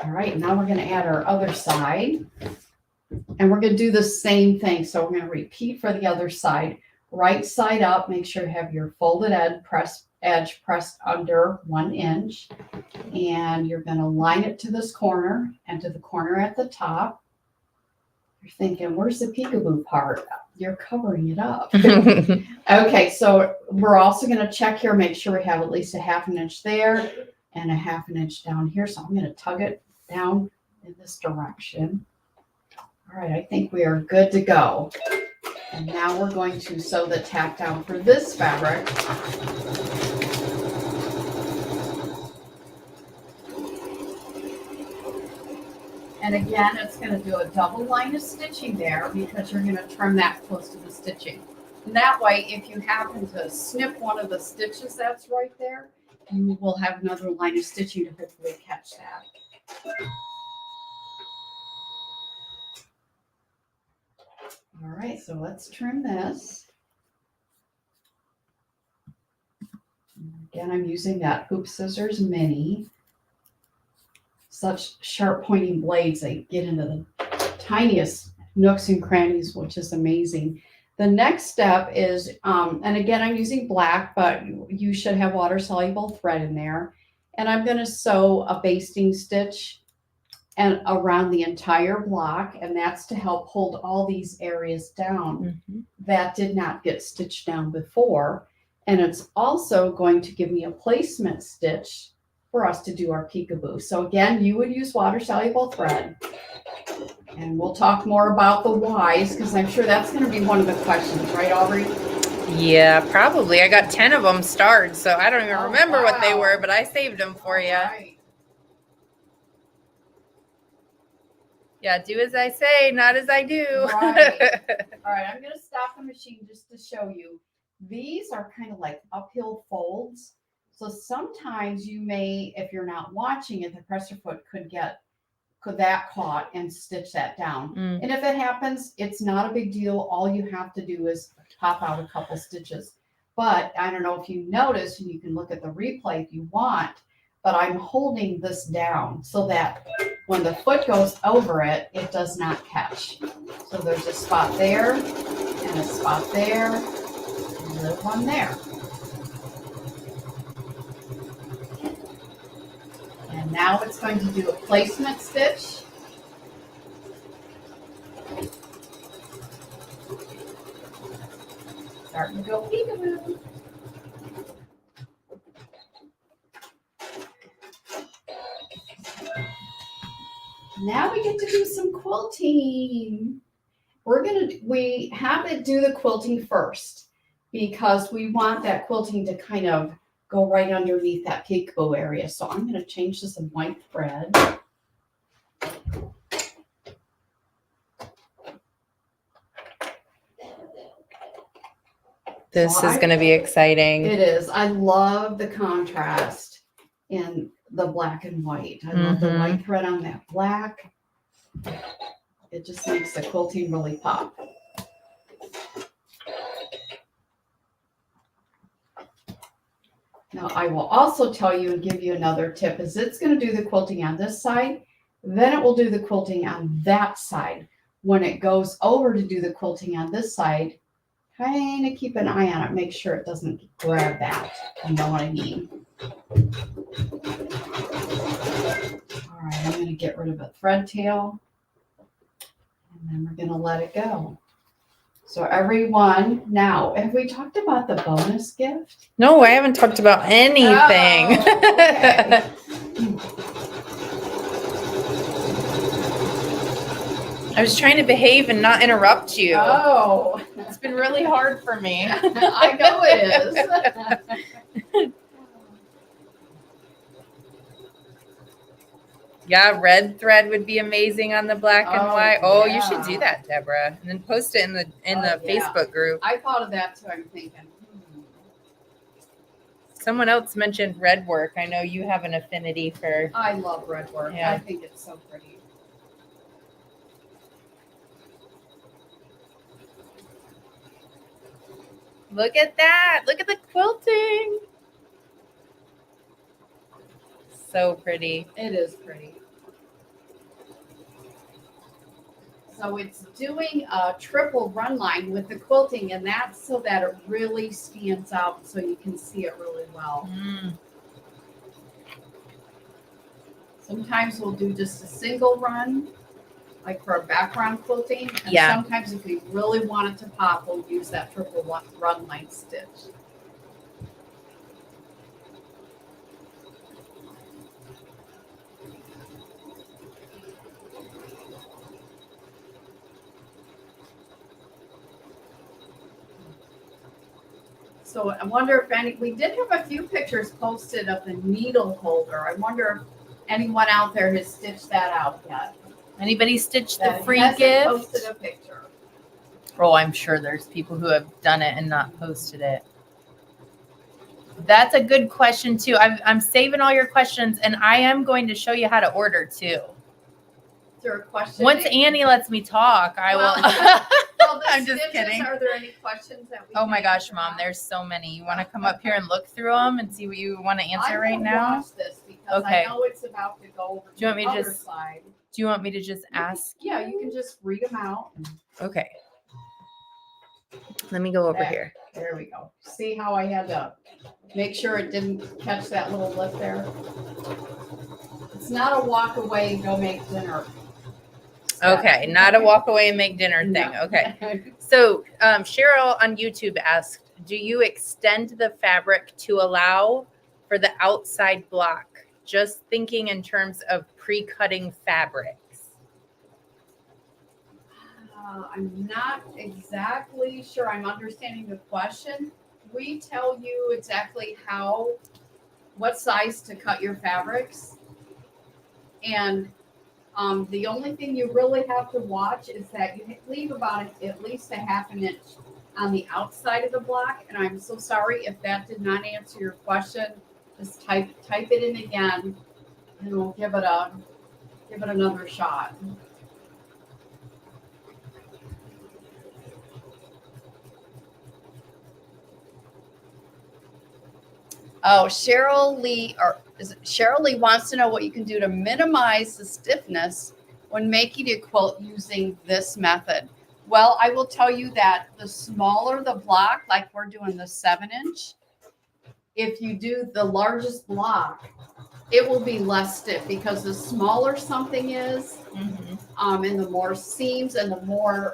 All right, now we're going to add our other side, and we're going to do the same thing. So we're going to repeat for the other side. Right side up, make sure you have your folded edge pressed under 1 inch, and you're going to line it to this corner and to the corner at the top. You're thinking, where's the peekaboo part? You're covering it up. Okay, so we're also going to check here, make sure we have at least 1/2 inch there and 1/2 inch down here. So I'm going to tug it down in this direction. All right, I think we are good to go. And now we're going to sew the tack down for this fabric. And again, it's going to do a double line of stitching there because you're going to trim that close to the stitching. And that way, if you happen to snip one of the stitches that's right there, you will have another line of stitching to hopefully catch that. All right, so let's trim this. Again, I'm using that Hoop Scissors Mini. Such sharp pointing blades, they get into the tiniest nooks and crannies, which is amazing. The next step is, and again, I'm using black, but you should have water soluble thread in there. And I'm going to sew a basting stitch and around the entire block, and that's to help hold all these areas down that did not get stitched down before. And it's also going to give me a placement stitch for us to do our peekaboo. So again, you would use water soluble thread. And we'll talk more about the whys because I'm sure that's going to be one of the questions, right, Aubrey? Yeah, probably. I got 10 of them starred, so I don't even remember what they wow. were, but I saved them for you. Right. Yeah, do as I say, not as I do. Right. All right, I'm going to stop the machine just to show you. These are kind of like uphill folds. So sometimes you may, if you're not watching it, the presser foot could that caught and stitch that down. And if it happens, it's not a big deal. All you have to do is pop out a couple stitches. But I don't know if you notice, and you can look at the replay if you want, but I'm holding this down so that when the foot goes over it, it does not catch. So there's a spot there and a spot there and a little one there. And now it's going to do a placement stitch. Starting to go peekaboo. Now we get to do some quilting. We have it do the quilting first because we want that quilting to kind of go right underneath that peekaboo area. So I'm going to change to some white thread. This is going to be exciting. It is. I love the contrast in the black and white. I love the white thread on that black. It just makes the quilting really pop. Now, I will also tell you and give you another tip is it's going to do the quilting on this side. Then it will do the quilting on that side. When it goes over to do the quilting on this side, kind of keep an eye on it. Make sure it doesn't grab that. You know what I mean? All right, I'm going to get rid of a thread tail. And then we're going to let it go. So everyone, now, have we talked about the bonus gift? No, I haven't talked about anything. Oh, okay. I was trying to behave and not interrupt you. Oh, It's been really hard for me. I know it is. Yeah, red thread would be amazing on the black and Oh, white. Oh, you should yeah. do that, Deborah, and then post it in the Yeah. Facebook group. I thought of that too. I'm thinking. Someone else mentioned red work. I know you have an affinity for. I love red work. Yeah. I think it's so pretty. Look at that! Look at the quilting. So pretty. It is pretty. So it's doing a triple run line with the quilting, and that's so that it really stands out so you can see it really well. Sometimes we'll do just a single run, like for a background quilting. And Yeah. sometimes if we really want it to pop, we'll use that triple run line stitch. So I wonder if we did have a few pictures posted of the needle holder. I wonder if anyone out there has stitched that out yet. Anybody stitch the that free hasn't gift? posted a picture. Oh, I'm sure there's people who have done it and not posted it. That's a good question too. I'm saving all your questions, and I am going to show you how to order too. Is there a question? Once Annie lets me talk, I will. Well, the I'm just stitches, kidding. Are there any questions that we Oh my can gosh, answer Mom, now? there's so many. You want to come up here and look through them and see what you want to answer I'm right gonna now? watch this because Okay. I know it's about to go over to Do you want me the to other just- side. Do you want me to just ask? Yeah, you can just read them out. Okay. Let me go over There. here. There we go. See how I had to make sure it didn't catch that little lip there? It's not a walk away, go make dinner. step. Okay, not a walk away and make dinner thing. No. Okay. So Cheryl on YouTube asked, do you extend the fabric to allow for the outside block? Just thinking in terms of pre-cutting fabrics. I'm not exactly sure I'm understanding the question. We tell you exactly what size to cut your fabrics. And the only thing you really have to watch is that you leave about at least a half an inch on the outside of the block. And I'm so sorry if that did not answer your question. Just type it in again, and we'll give it another shot. Oh, Cheryl Lee wants to know what you can do to minimize the stiffness when making a quilt using this method. Well, I will tell you that the smaller the block, like we're doing the 7-inch, if you do the largest block, it will be less stiff because the smaller something is, and the more seams and the more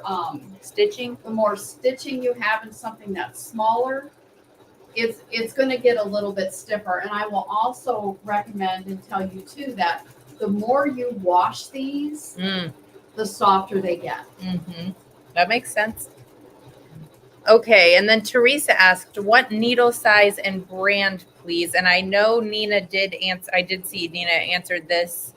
Stitching. you have in something that's smaller, it's going to get a little bit stiffer. And I will also recommend and tell you too that the more you wash these, the softer they get. That makes sense. Okay, and then Teresa asked, what needle size and brand, please? And I know Nina did answer. I did see Nina answered this.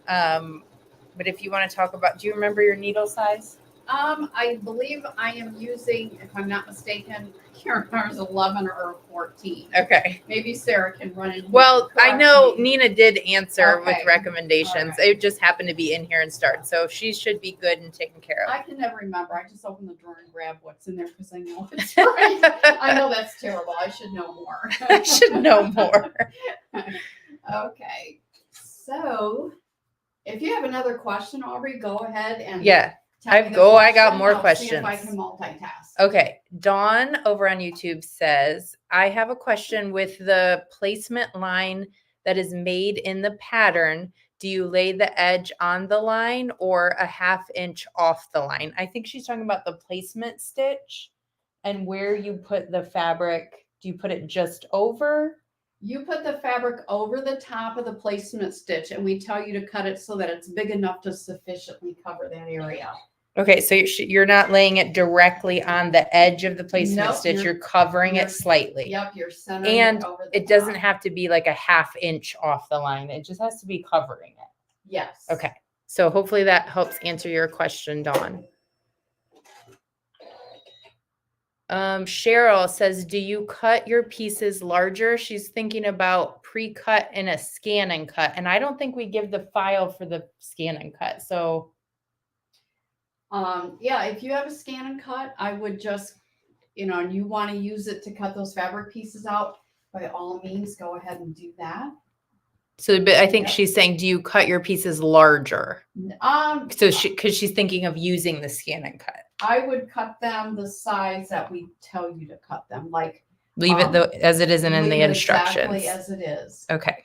But if you want to talk about, do you remember your needle size? I believe I am using, if I'm not mistaken, I can't remember, if it was 11 or 14. Okay. Maybe Sarah can run in. Well, I correct know me. Nina did answer with Okay. recommendations. All right. It just happened to be in here and start. So she should be good and taken care of. I can never remember. I just open the drawer and grab what's in there because I know it's right. I know that's terrible. I should know more. I should know more. Okay. So if you have another question, Aubrey, go ahead and Yeah. tell me I the got question. more I'll see if I questions. can multitask. Okay. Dawn over on YouTube says, I have a question with the placement line that is made in the pattern. Do you lay the edge on the line or a ½ inch off the line? I think she's talking about the placement stitch and where you put the fabric. Do you put it just over? You put the fabric over the top of the placement stitch, and we tell you to cut it so that it's big enough to sufficiently cover that area. Okay, so you're not laying it directly on the edge of the placement Nope, stitch. you're- You're covering you're- it slightly. Yep, you're centering And it over the it doesn't top. have to be like a ½ inch off the line. It just has to be covering it. Yes. Okay. So hopefully that helps answer your question, Dawn. Cheryl says, do you cut your pieces larger? She's thinking about pre-cut in a scan and cut. And I don't think we give the file for the scan and cut. So Yeah, if you have a scan and cut, I would just, and you want to use it to cut those fabric pieces out, by all means, go ahead and do that. but I think Yep. she's saying, do you cut your pieces larger? So because she's thinking of using the scan and cut. I would cut them the size that we tell you to cut them, like Leave it as it isn't in leave the it instructions. exactly as it is. Okay.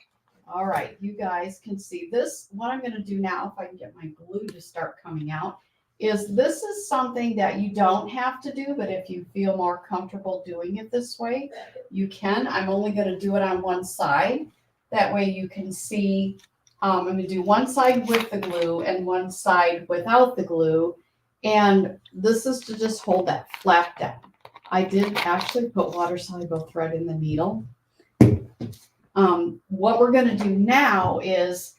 All right, you guys can see this. What I'm going to do now, if I can get my glue to start coming out, is this is something that you don't have to do, but if you feel more comfortable doing it this way, you can. I'm only going to do it on one side. That way you can see. I'm going to do one side with the glue and one side without the glue. And this is to just hold that flap down. I did actually put water-soluble thread in the needle. What we're going to do now is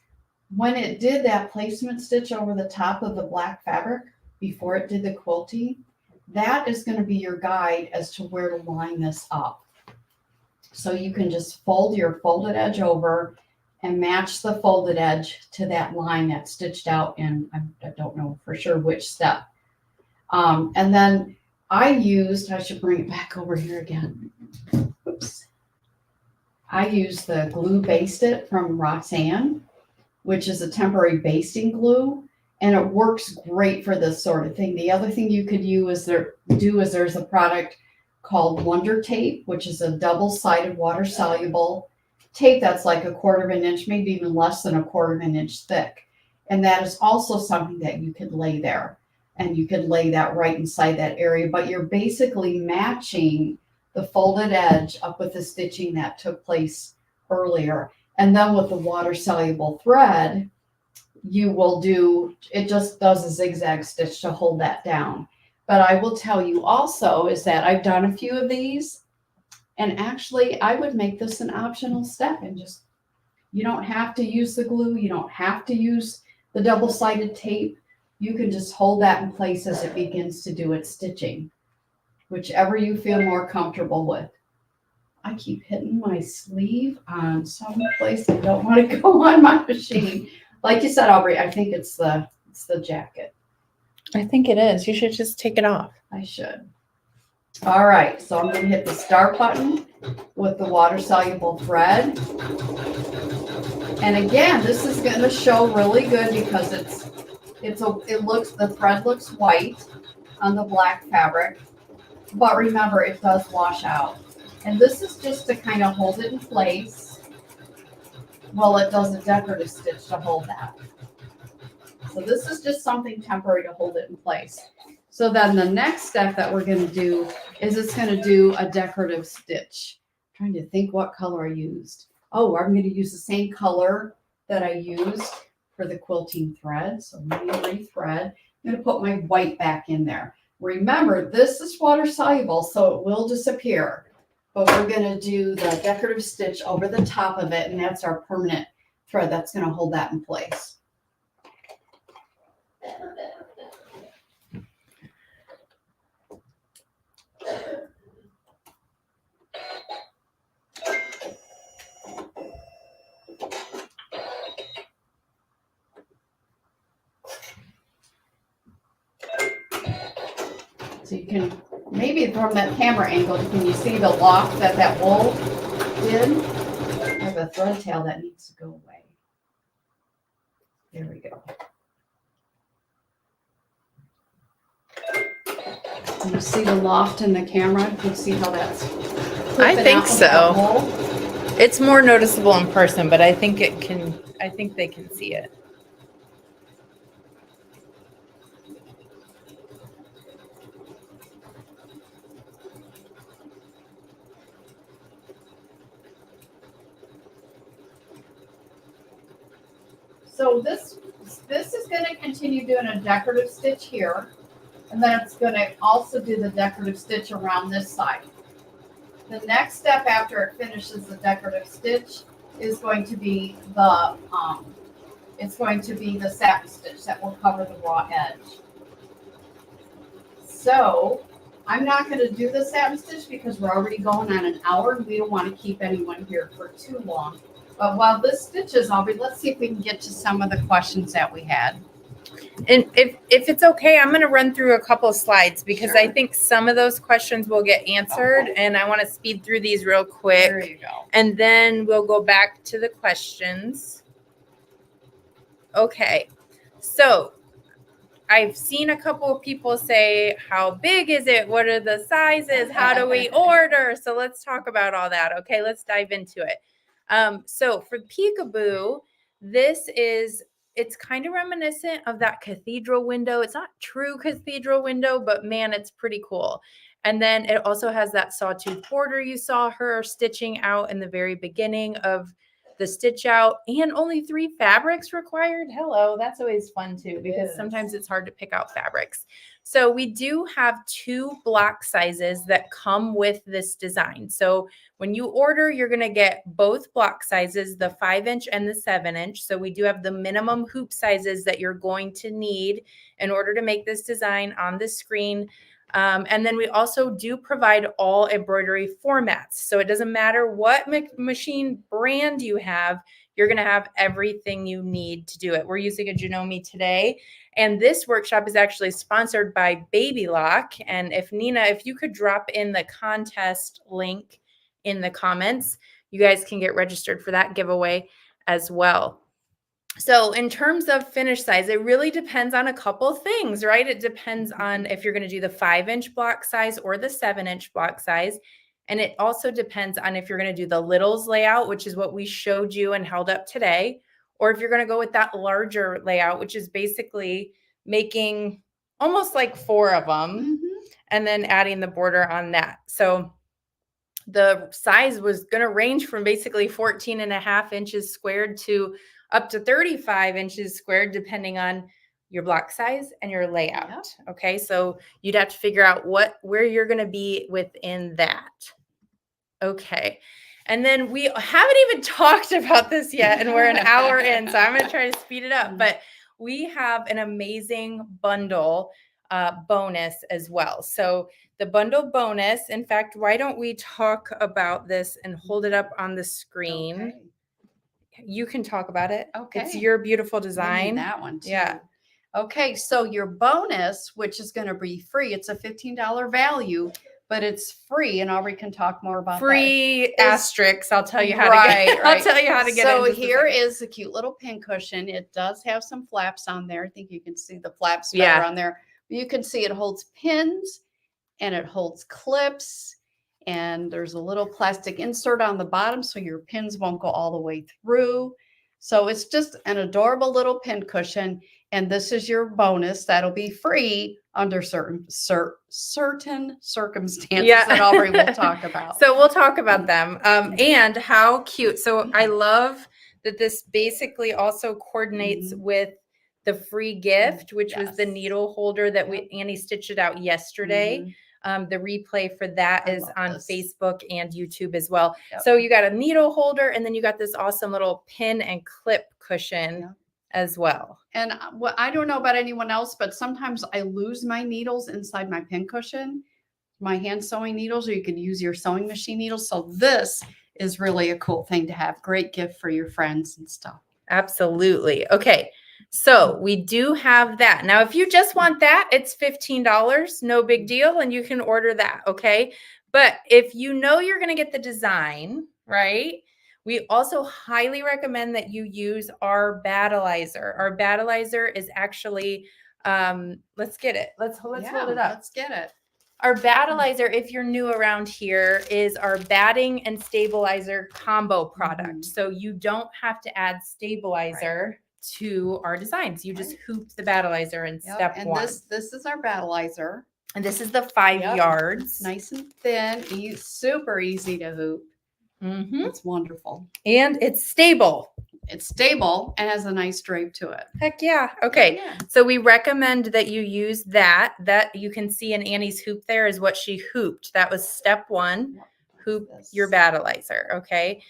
when it did that placement stitch over the top of the black fabric before it did the quilting, that is going to be your guide as to where to line this up. So you can just fold your folded edge over and match the folded edge to that line that's stitched out in, I don't know for sure which step. And then I should bring it back over here again. Oops. I used the glue Baste It from Roxanne, which is a temporary basting glue, and it works great for this sort of thing. The other thing you could use is there's a product called Wonder Tape, which is a double-sided water-soluble tape that's like 1/4 of an inch, maybe even less than 1/4 of an inch thick. And that is also something that you could lay there. And you could lay that right inside that area, but you're basically matching the folded edge up with the stitching that took place earlier. And then with the water-soluble thread, it just does a zigzag stitch to hold that down. But I will tell you also is that I've done a few of these, and actually I would make this an optional step and just, you don't have to use the glue. You don't have to use the double-sided tape. You can just hold that in place as it begins to do its stitching, whichever you feel more comfortable with. I keep hitting my sleeve on some place I don't want to go on my machine. Like you said, Aubrey, I think it's the jacket. I think it is. You should just take it off. I should. All right, so I'm going to hit the start button with the water-soluble thread. And again, this is going to show really good because the thread looks white on the black fabric, but remember it does wash out. And this is just to kind of hold it in place while it does a decorative stitch to hold that. So this is just something temporary to hold it in place. So then the next step that we're going to do is it's going to do a decorative stitch. I'm trying to think what color I used. Oh, I'm going to use the same color that I used for the quilting thread. So let me rethread. I'm going to put my white back in there. Remember, this is water soluble, so it will disappear. But we're going to do the decorative stitch over the top of it, and that's our permanent thread that's going to hold that in place. So you can, maybe from that camera angle, can you see the loft that wool did? I have a thread tail that needs to go away. There we go. Can you see the loft in the camera? You can see how that's I think so. wool. It's more noticeable in person, but I think they can see it. So this is going to continue doing a decorative stitch here, and then it's going to also do the decorative stitch around this side. The next step after it finishes the decorative stitch is going to be the satin stitch that will cover the raw edge. So I'm not going to do the satin stitch because we're already going on an hour and we don't want to keep anyone here for too long. But while this stitches, let's see if we can get to some of the questions that we had. And if it's okay, I'm going to run through a couple of slides because I think some of those questions will get answered, and I want to speed through these real quick. There you go. And then we'll go back to the questions. Okay, so I've seen a couple of people say, how big is it? What are the sizes? How do we order? So let's talk about all that. Okay, let's dive into it. So for Peekaboo, it's kind of reminiscent of that cathedral window. It's not true cathedral window, but man, it's pretty cool. And then it also has that sawtooth border you saw her stitching out in the very beginning of the stitch out, and only 3 fabrics required. Hello, that's always fun too, because sometimes it's hard to pick out fabrics. So we do have 2 block sizes that come with this design. So when you order, you're going to get both block sizes, the 5-inch and the 7-inch. So we do have the minimum hoop sizes that you're going to need in order to make this design on the screen. And then we also do provide all embroidery formats. So it doesn't matter what machine brand you have, you're going to have everything you need to do it. We're using a Janome today. And this workshop is actually sponsored by Baby Lock. And if Nina, if you could drop in the contest link in the comments, you guys can get registered for that giveaway as well. So in terms of finish size, it really depends on a couple things, right? It depends on if you're going to do the 5-inch block size or the 7-inch block size. And it also depends on if you're going to do the littles layout, which is what we showed you and held up today, or if you're going to go with that larger layout, which is basically making almost like 4 of them and then adding the border on that. So the size was going to range from basically 14.5 inches squared to up to 35 inches squared, depending on your block size and your layout. Yep. Okay. So you'd have to figure out where you're going to be within that. Okay. And then we haven't even talked about this yet, and we're an hour in, so I'm going to try to speed it up, but we have an amazing bundle bonus as well. So the bundle bonus, in fact, why don't we talk about this and hold it up on the screen? Okay. You can talk about it. Okay. It's your beautiful design. That one too. Yeah. Okay. So your bonus, which is going to be free, it's a $15 value, but it's free. And Aubrey can talk more about free asterisks. I'll tell you how to get. I'll tell you how to get. So here is a cute little pin cushion. It does have some flaps on there. I think you can see the flaps better on there. You can see it holds pins and it holds clips. And there's a little plastic insert on the bottom so your pins won't go all the way through. So it's just an adorable little pin cushion. And this is your bonus that'll be free under certain circumstances that Aubrey will talk about. So we'll talk about them and how cute. So I love that this basically also coordinates with the free gift, which was the needle holder that Annie stitched it out yesterday. The replay for that is on Facebook and YouTube as well. Yep. So you got a needle holder and then you got this awesome little pin and clip cushion as well. And I don't know about anyone else, but sometimes I lose my needles inside my pin cushion, my hand sewing needles, or you can use your sewing machine needles. So this is really a cool thing to have. Great gift for your friends and stuff. Absolutely. Okay. So we do have that. Now, if you just want that, it's $15, no big deal. And you can order that. Okay. But if you know you're going to get the design, right? We also highly recommend that you use our Battleizer. Our Battleizer is actually, let's get it. Let's hold it up. Let's get it. Our Battleizer, if you're new around here, is our batting and stabilizer combo product. So you don't have to add stabilizer to our designs. You just hoop the Battleizer in step one. And this is our Battleizer. And this is the 5 yards. Nice and thin, super easy to hoop. It's wonderful. And it's stable. It's stable and has a nice drape to it. Heck yeah. Okay. So we recommend that you use that. That you can see in Annie's hoop there is what she hooped. That was step one. Hoop your Battleizer. Okay.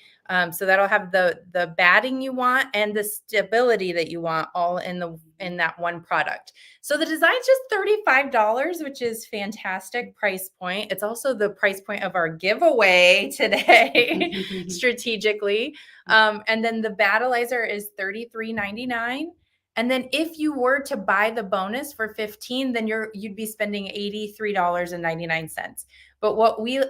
So that'll have the batting you want and the stability that you want all in that one product. So the design's just $35, which is fantastic price point. It's also the price point of our giveaway today, strategically. And then the Battleizer is $33.99. And then if you were to buy the bonus for $15, then you'd be spending $83.99. But what we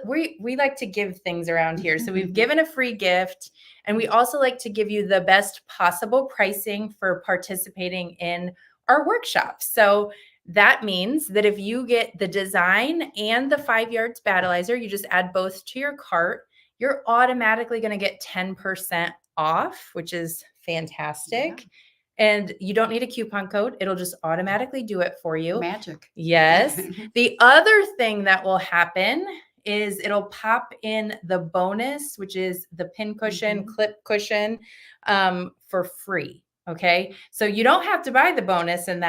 like to give things around here. So we've given a free gift, and we also like to give you the best possible pricing for participating in our workshop. So that means that if you get the design and the 5 yards Battleizer, you just add both to your cart, you're automatically going to get 10% off, which is fantastic. And you don't need a coupon code. It'll just automatically do it for you. Magic. Yes. The other thing that will happen is it'll pop in the bonus, which is the pin cushion, clip cushion, for free. Okay. So you don't have to buy the bonus in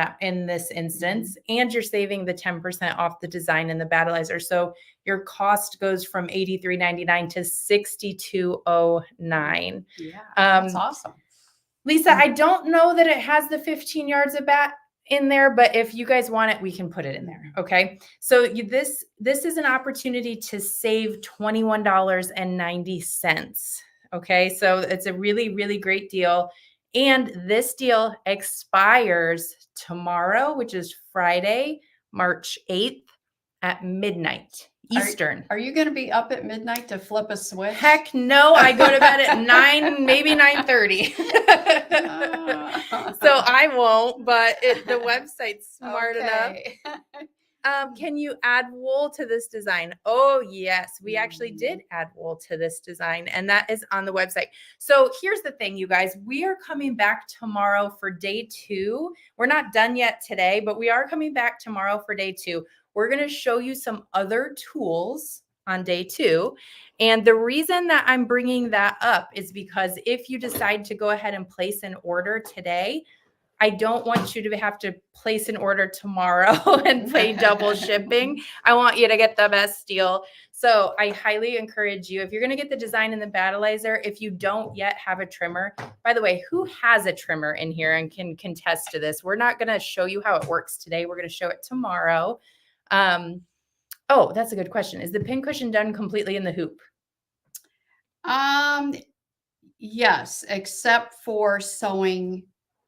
this instance, and you're saving the 10% off the design and the battleizer. So your cost goes from $83.99 to $62.09. Yeah, that's awesome. Lisa, I don't know that it has the 15 yards of bat in there, but if you guys want it, we can put it in there. Okay. So this is an opportunity to save $21.90. Okay. So it's a really, really great deal. And this deal expires tomorrow, which is Friday, March 8th at midnight Eastern. Are you going to be up at midnight to flip a switch? Heck no, I go to bed at 9, maybe 9:30. So I won't, but the website's smart enough. Can you add wool to this design? Oh, yes. We actually did add wool to this design, and that is on the website. So here's the thing, you guys. We are coming back tomorrow for day 2. We're not done yet today, but we are coming back tomorrow for day 2. We're going to show you some other tools on day 2. And the reason that I'm bringing that up is because if you decide to go ahead and place an order today, I don't want you to have to place an order tomorrow and pay double shipping. I want you to get the best deal. So I highly encourage you, if you're going to get the design and the battleizer, if you don't yet have a trimmer, by the way, who has a trimmer in here and can contest to this? We're not going to show you how it works today. We're going to show it tomorrow. Oh, that's a good question. Is the pincushion done completely in the hoop? Yes, except for sewing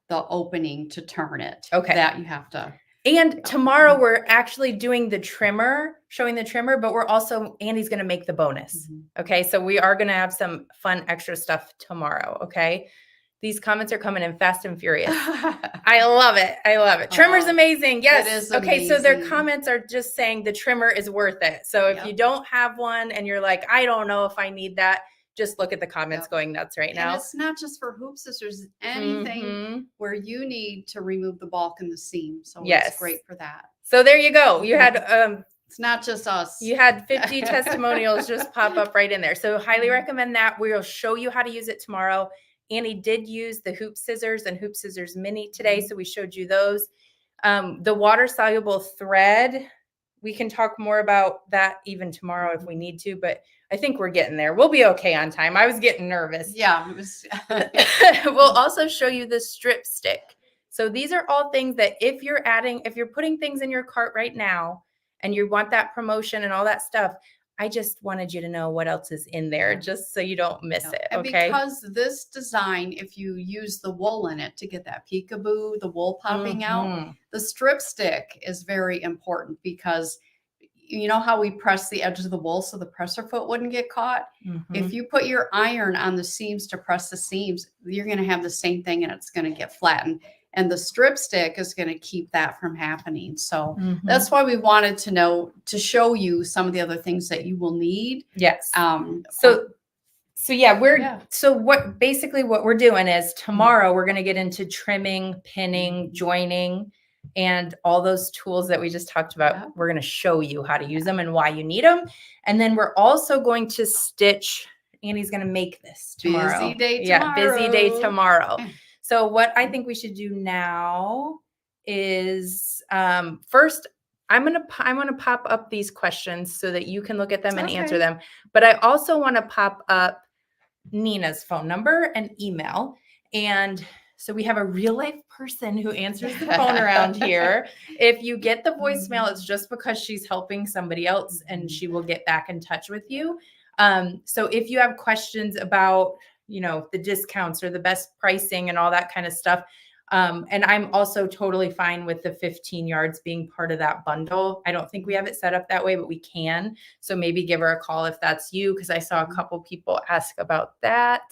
the opening to turn it. Okay. That you have to. And tomorrow we're actually doing the trimmer, showing the trimmer, but we're also, Andy's going to make the bonus. Okay. So we are going to have some fun extra stuff tomorrow. Okay. These comments are coming in fast and furious. I love it. I love it. Trimmer's amazing. Yes. It is okay. So their amazing. comments are just saying the trimmer is worth it. So if you don't have one and you're like, I don't know if I need that, just look at the comments going nuts right now. And it's not just for hoop scissors, anything where you need to remove the bulk in the seam. So it's great for that. So there you go. You had it's not just us. You had 50 testimonials just pop up right in there. So highly recommend that. We'll show you how to use it tomorrow. Annie did use the hoop scissors and hoop scissors mini today. So we showed you those. The water soluble thread, we can talk more about that even tomorrow if we need to, but I think we're getting there. We'll be okay on time. I was getting nervous. Yeah. It was. We'll also show you the strip stick. So these are all things that if you're putting things in your cart right now and you want that promotion and all that stuff, I just wanted you to know what else is in there just so you don't miss it. Okay. And because this design, if you use the wool in it to get that peekaboo, the wool popping out, the strip stick is very important because you know how we press the edges of the wool so the presser foot wouldn't get caught? If you put your iron on the seams to press the seams, you're going to have the same thing and it's going to get flattened. And the strip stick is going to keep that from happening. So that's why we wanted to show you some of the other things that you will need. Yes. So what we're doing is tomorrow we're going to get into trimming, pinning, joining, and all those tools that we just talked about. We're going to show you how to use them and why you need them. And then we're also going to stitch. Annie's going to make this tomorrow. Busy day tomorrow. Yeah, busy day tomorrow. So what I think we should do now is first, I'm going to pop up these questions so that you can look at them and answer them. But I also want to pop up Nina's phone number and email. And so we have a real life person who answers the phone around here. If you get the voicemail, it's just because she's helping somebody else and she will get back in touch with you. So if you have questions about, the discounts or the best pricing and all that kind of stuff. And I'm also totally fine with the 15 yards being part of that bundle. I don't think we have it set up that way, but we can. So maybe give her a call if that's you, because I saw a couple people ask about that.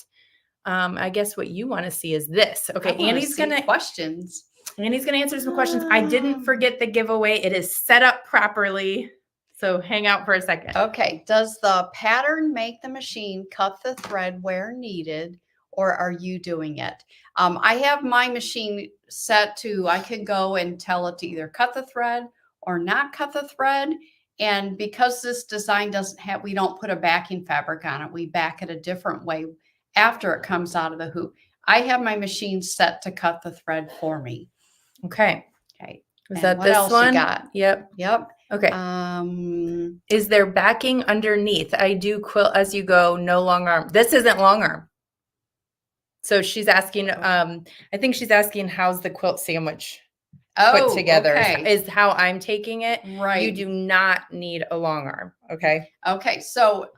I guess what you want to see is this. Okay, Annie's going to questions. Annie's going to answer some questions. I didn't forget the giveaway. It is set up properly. So hang out for a second. Okay. Does the pattern make the machine cut the thread where needed, or are you doing it? I have my machine set to, I can go and tell it to either cut the thread or not cut the thread. And because this design we don't put a backing fabric on it. We back it a different way after it comes out of the hoop. I have my machine set to cut the thread for me. Okay. Okay. Is And that what this else you one? got? Yep. Yep. Okay. Is there backing underneath? I do quilt as you go, no long arm. This isn't long arm. So she's asking, I think she's asking how's the quilt sandwich put together okay. is how I'm taking it. Right. You do not need a long arm. Okay. Okay. So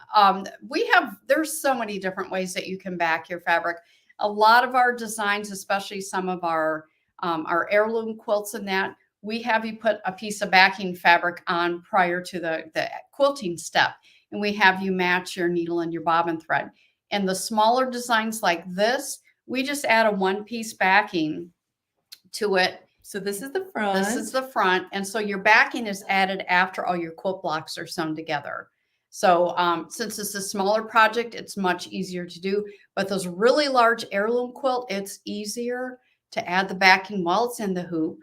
there's so many different ways that you can back your fabric. A lot of our designs, especially some of our heirloom quilts and that, we have you put a piece of backing fabric on prior to the quilting step. And we have you match your needle and your bobbin thread. And the smaller designs like this, we just add a one-piece backing to it. So this is the front. This is the front. And so your backing is added after all your quilt blocks are sewn together. So since it's a smaller project, it's much easier to do. But those really large heirloom quilt, it's easier to add the backing while it's in the hoop.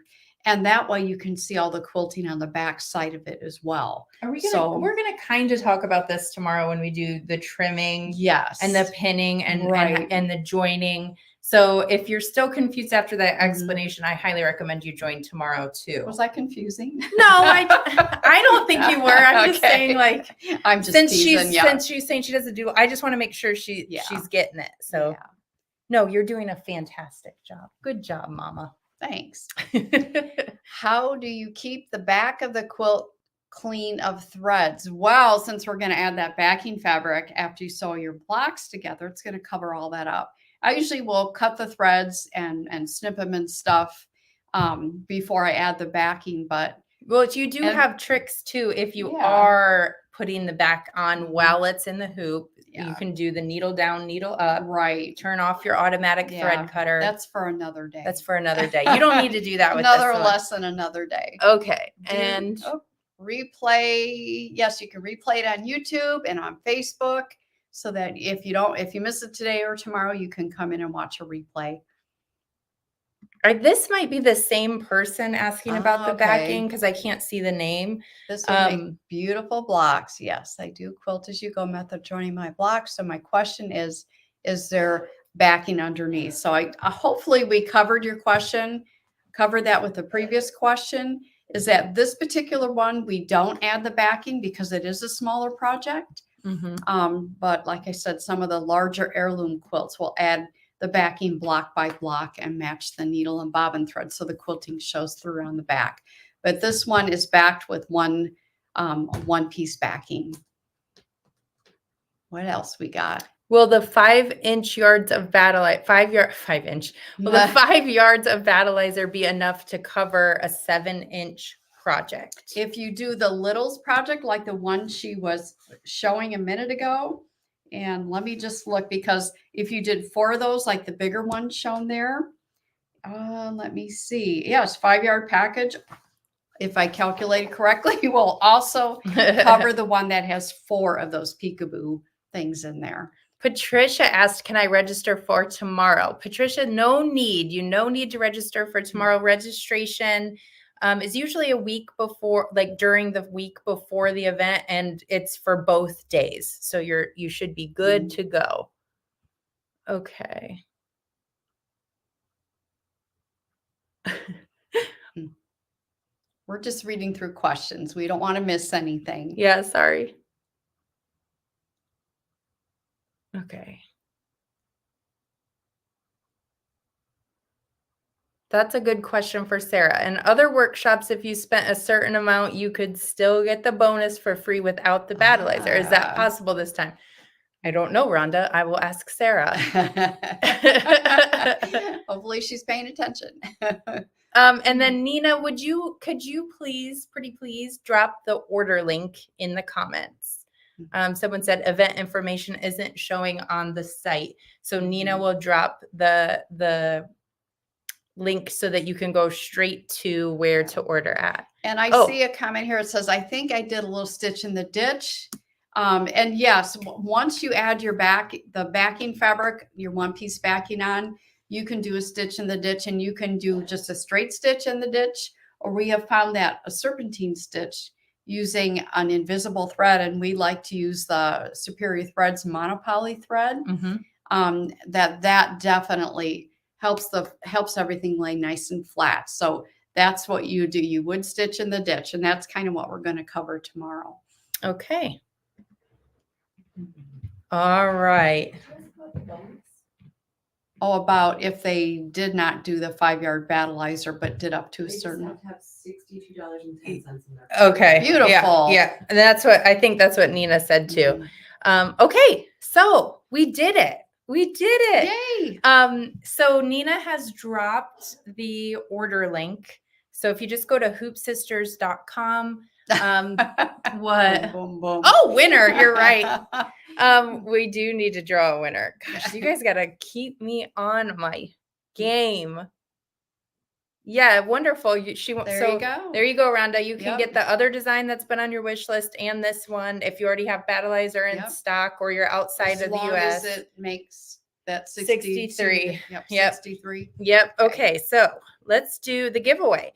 And that way you can see all the quilting on the back side of it as well. Are we gonna, we're going to kind of talk about this tomorrow when we do the trimming Yes. and the pinning and, Right. and the joining. So if you're still confused after that explanation, I highly recommend you join tomorrow too. Was I confusing? No, I don't think you were. I'm just saying, like, I'm just since teasing, since she's saying she doesn't do, I just want to make sure she's getting it. So no, you're doing a fantastic job. Good job, Mama. Thanks. How do you keep the back of the quilt clean of threads? Well, since we're going to add that backing fabric after you sew your blocks together, it's going to cover all that up. I usually will cut the threads and snip them and stuff before I add the backing, but well, you do have tricks too. If you are putting the back on while it's in the hoop, you can do the needle down, needle up. Right. Turn off your automatic thread cutter. That's for another day. That's for another day. You don't need to do that with another this lesson, another day. Okay. And replay. Yes, you can replay it on YouTube and on Facebook so that if you miss it today or tomorrow, you can come in and watch a replay. This might be the same person asking about the backing because I can't see the name. This will make beautiful blocks. Yes, I do quilt as you go method joining my blocks. So my question is there backing underneath? So I hopefully we covered your question, covered that with the previous question. Is that this particular one, we don't add the backing because it is a smaller project. But like I said, some of the larger heirloom quilts will add the backing block by block and match the needle and bobbin thread so the quilting shows through on the back. But this one is backed with one piece backing. What else we got? Will the 5-inch yards of Will the 5 yards of Battleizer be enough to cover a 7-inch project? If you do the littles project like the one she was showing a minute ago, and let me just look, because if you did 4 of those, like the bigger one shown there, let me see. Yes, 5-yard package. If I calculated correctly, you will also cover the one that has 4 of those peekaboo things in there. Patricia asked, can I register for tomorrow? Patricia, no need. No need to register for tomorrow. Registration is usually a week before, like during the week before the event, and it's for both days. So you should be good to go. Okay. We're just reading through questions. We don't want to miss anything. Yeah, sorry. Okay. That's a good question for Sarah. And other workshops, if you spent a certain amount, you could still get the bonus for free without the Battleizer. Is that possible this time? I don't know, Rhonda. I will ask Sarah. Hopefully she's paying attention. And then Nina, could you please, pretty please, drop the order link in the comments? Someone said event information isn't showing on the site. So Nina will drop the link so that you can go straight to where to order at. And I see a comment here. It says, I think I did a little stitch in the ditch. And yes, once you add the backing fabric, your 1-piece backing on, you can do a stitch in the ditch, and you can do just a straight stitch in the ditch, or we have found that a serpentine stitch using an invisible thread, and we like to use the Superior Threads monopoly thread. that definitely helps everything lay nice and flat. So that's what you do. You wood stitch in the ditch, and that's kind of what we're going to cover tomorrow. Okay. All right. Oh, about if they did not do the 5-yard battleizer, but did up to a They just certain. have to have $62.10 in there. Okay. Beautiful. Yeah. And I think that's what Nina said too. Mhm. Okay. So we did it. We did it. Yay! So Nina has dropped the order link. So if you just go to hoopsisters.com, what? Boom, boom, boom. Oh, winner. You're right. We do need to draw a winner. Gosh, you guys got to keep me on my game. Yeah, wonderful. There you go. There you go, Rhonda. You can Yep. get the other design that's been on your wish list and this one if you already have Battleizer in Yep. stock or you're outside As of the long US. as it makes that 63. Yep, Yep. 63. Yep. Okay. Okay. So let's do the giveaway.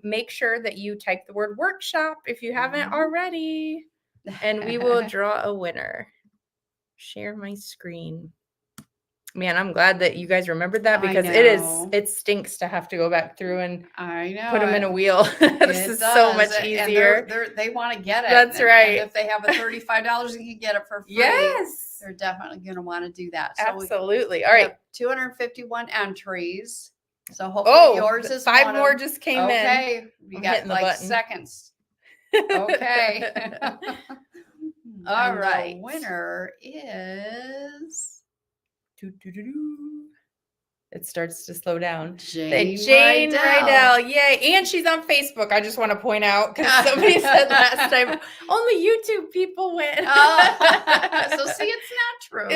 Make sure that you type the word workshop if you haven't Mhm. already, and we will draw a winner. Share my screen. Man, I'm glad that you guys remembered that I because know. it stinks to have to go back through and I know. put them in a it- wheel. This it is so much does, and easier. they want to get it. That's and right. if they have a $35, you can get it for free. Yes. They're definitely going to want to do that. So Absolutely. we All right. have 251 entries. So hopefully yours is 5 one more of- just came in. Okay, we I'm got hitting the like button. seconds. Okay. All And the right. winner is Doo-doo-doo-doo. It starts to slow down. Jane, Jane Rydell. Rydell. Yay. And she's on Facebook. I just want to point out because somebody said last time only YouTube people win. Oh, so see, it's not true.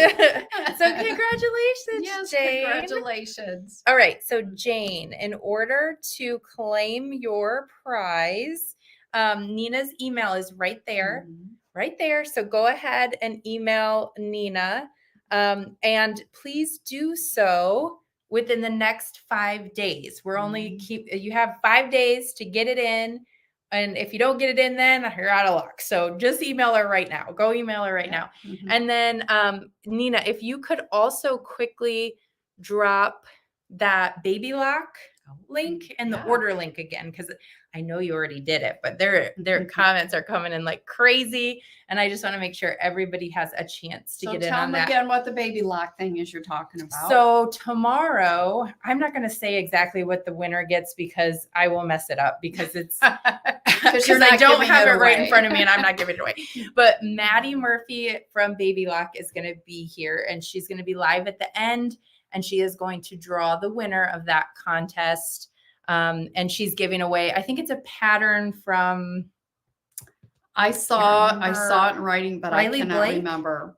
So congratulations, Yes, Jane. congratulations. All right. So Jane, in order to claim your prize, Nina's email is right there. Mhm. Right there. So go ahead and email Nina. And please do so within the next 5 days. We're only you have 5 days to get it in. And if you don't get it in, then you're out of luck. So just email her right now. Go email her right now. Mhm. And then Nina, if you could also quickly drop that baby lock link and the Yeah. order link again, because I know you already did it, but their Mhm. comments are coming in like crazy. And I just want to make sure everybody has a chance to So get in tell on them that. again what the baby lock thing is you're talking about. So tomorrow, I'm not going to say exactly what the winner gets because I will mess it up because it's because you're I not don't giving have it it right in away. front of me and I'm not giving it away. But Maddie Murphy from Baby Lock is going to be here and she's going to be live at the end and she is going to draw the winner of that contest. And she's giving away, I think it's a pattern from I saw remember it in writing, but Riley I cannot Blake? remember.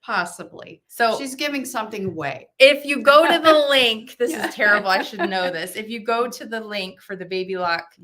Possibly. so She's giving something away. if you go to the link, this Yeah. is terrible. I should know this. If you go to the link for the Baby Lock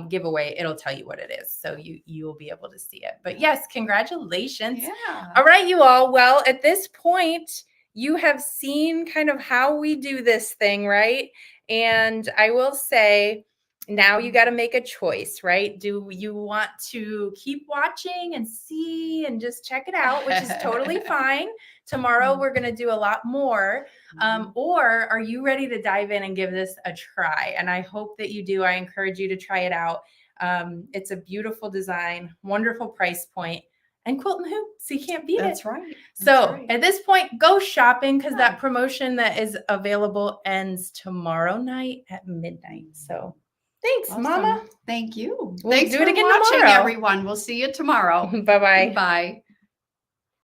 giveaway, it'll tell you what it is. So you will be able to see it. But yes, congratulations. Yeah. All right, you all. Well, at this point, you have seen kind of how we do this thing, right? And I will say, now you got to make a choice, right? Do you want to keep watching and see and just check it out, which is totally fine. Tomorrow, we're going to do a lot more. Or are you ready to dive in and give this a try? And I hope that you do. I encourage you to try it out. It's a beautiful design, wonderful price point, and quilt and hoop. So you can't beat That's it. right. So at this point, go shopping because Yeah. that promotion that is available ends tomorrow night at midnight. So thanks, Awesome. Mama. Thank you. We'll Thanks do for it again watching, tomorrow. everyone. We'll see you tomorrow. Bye-bye. Bye.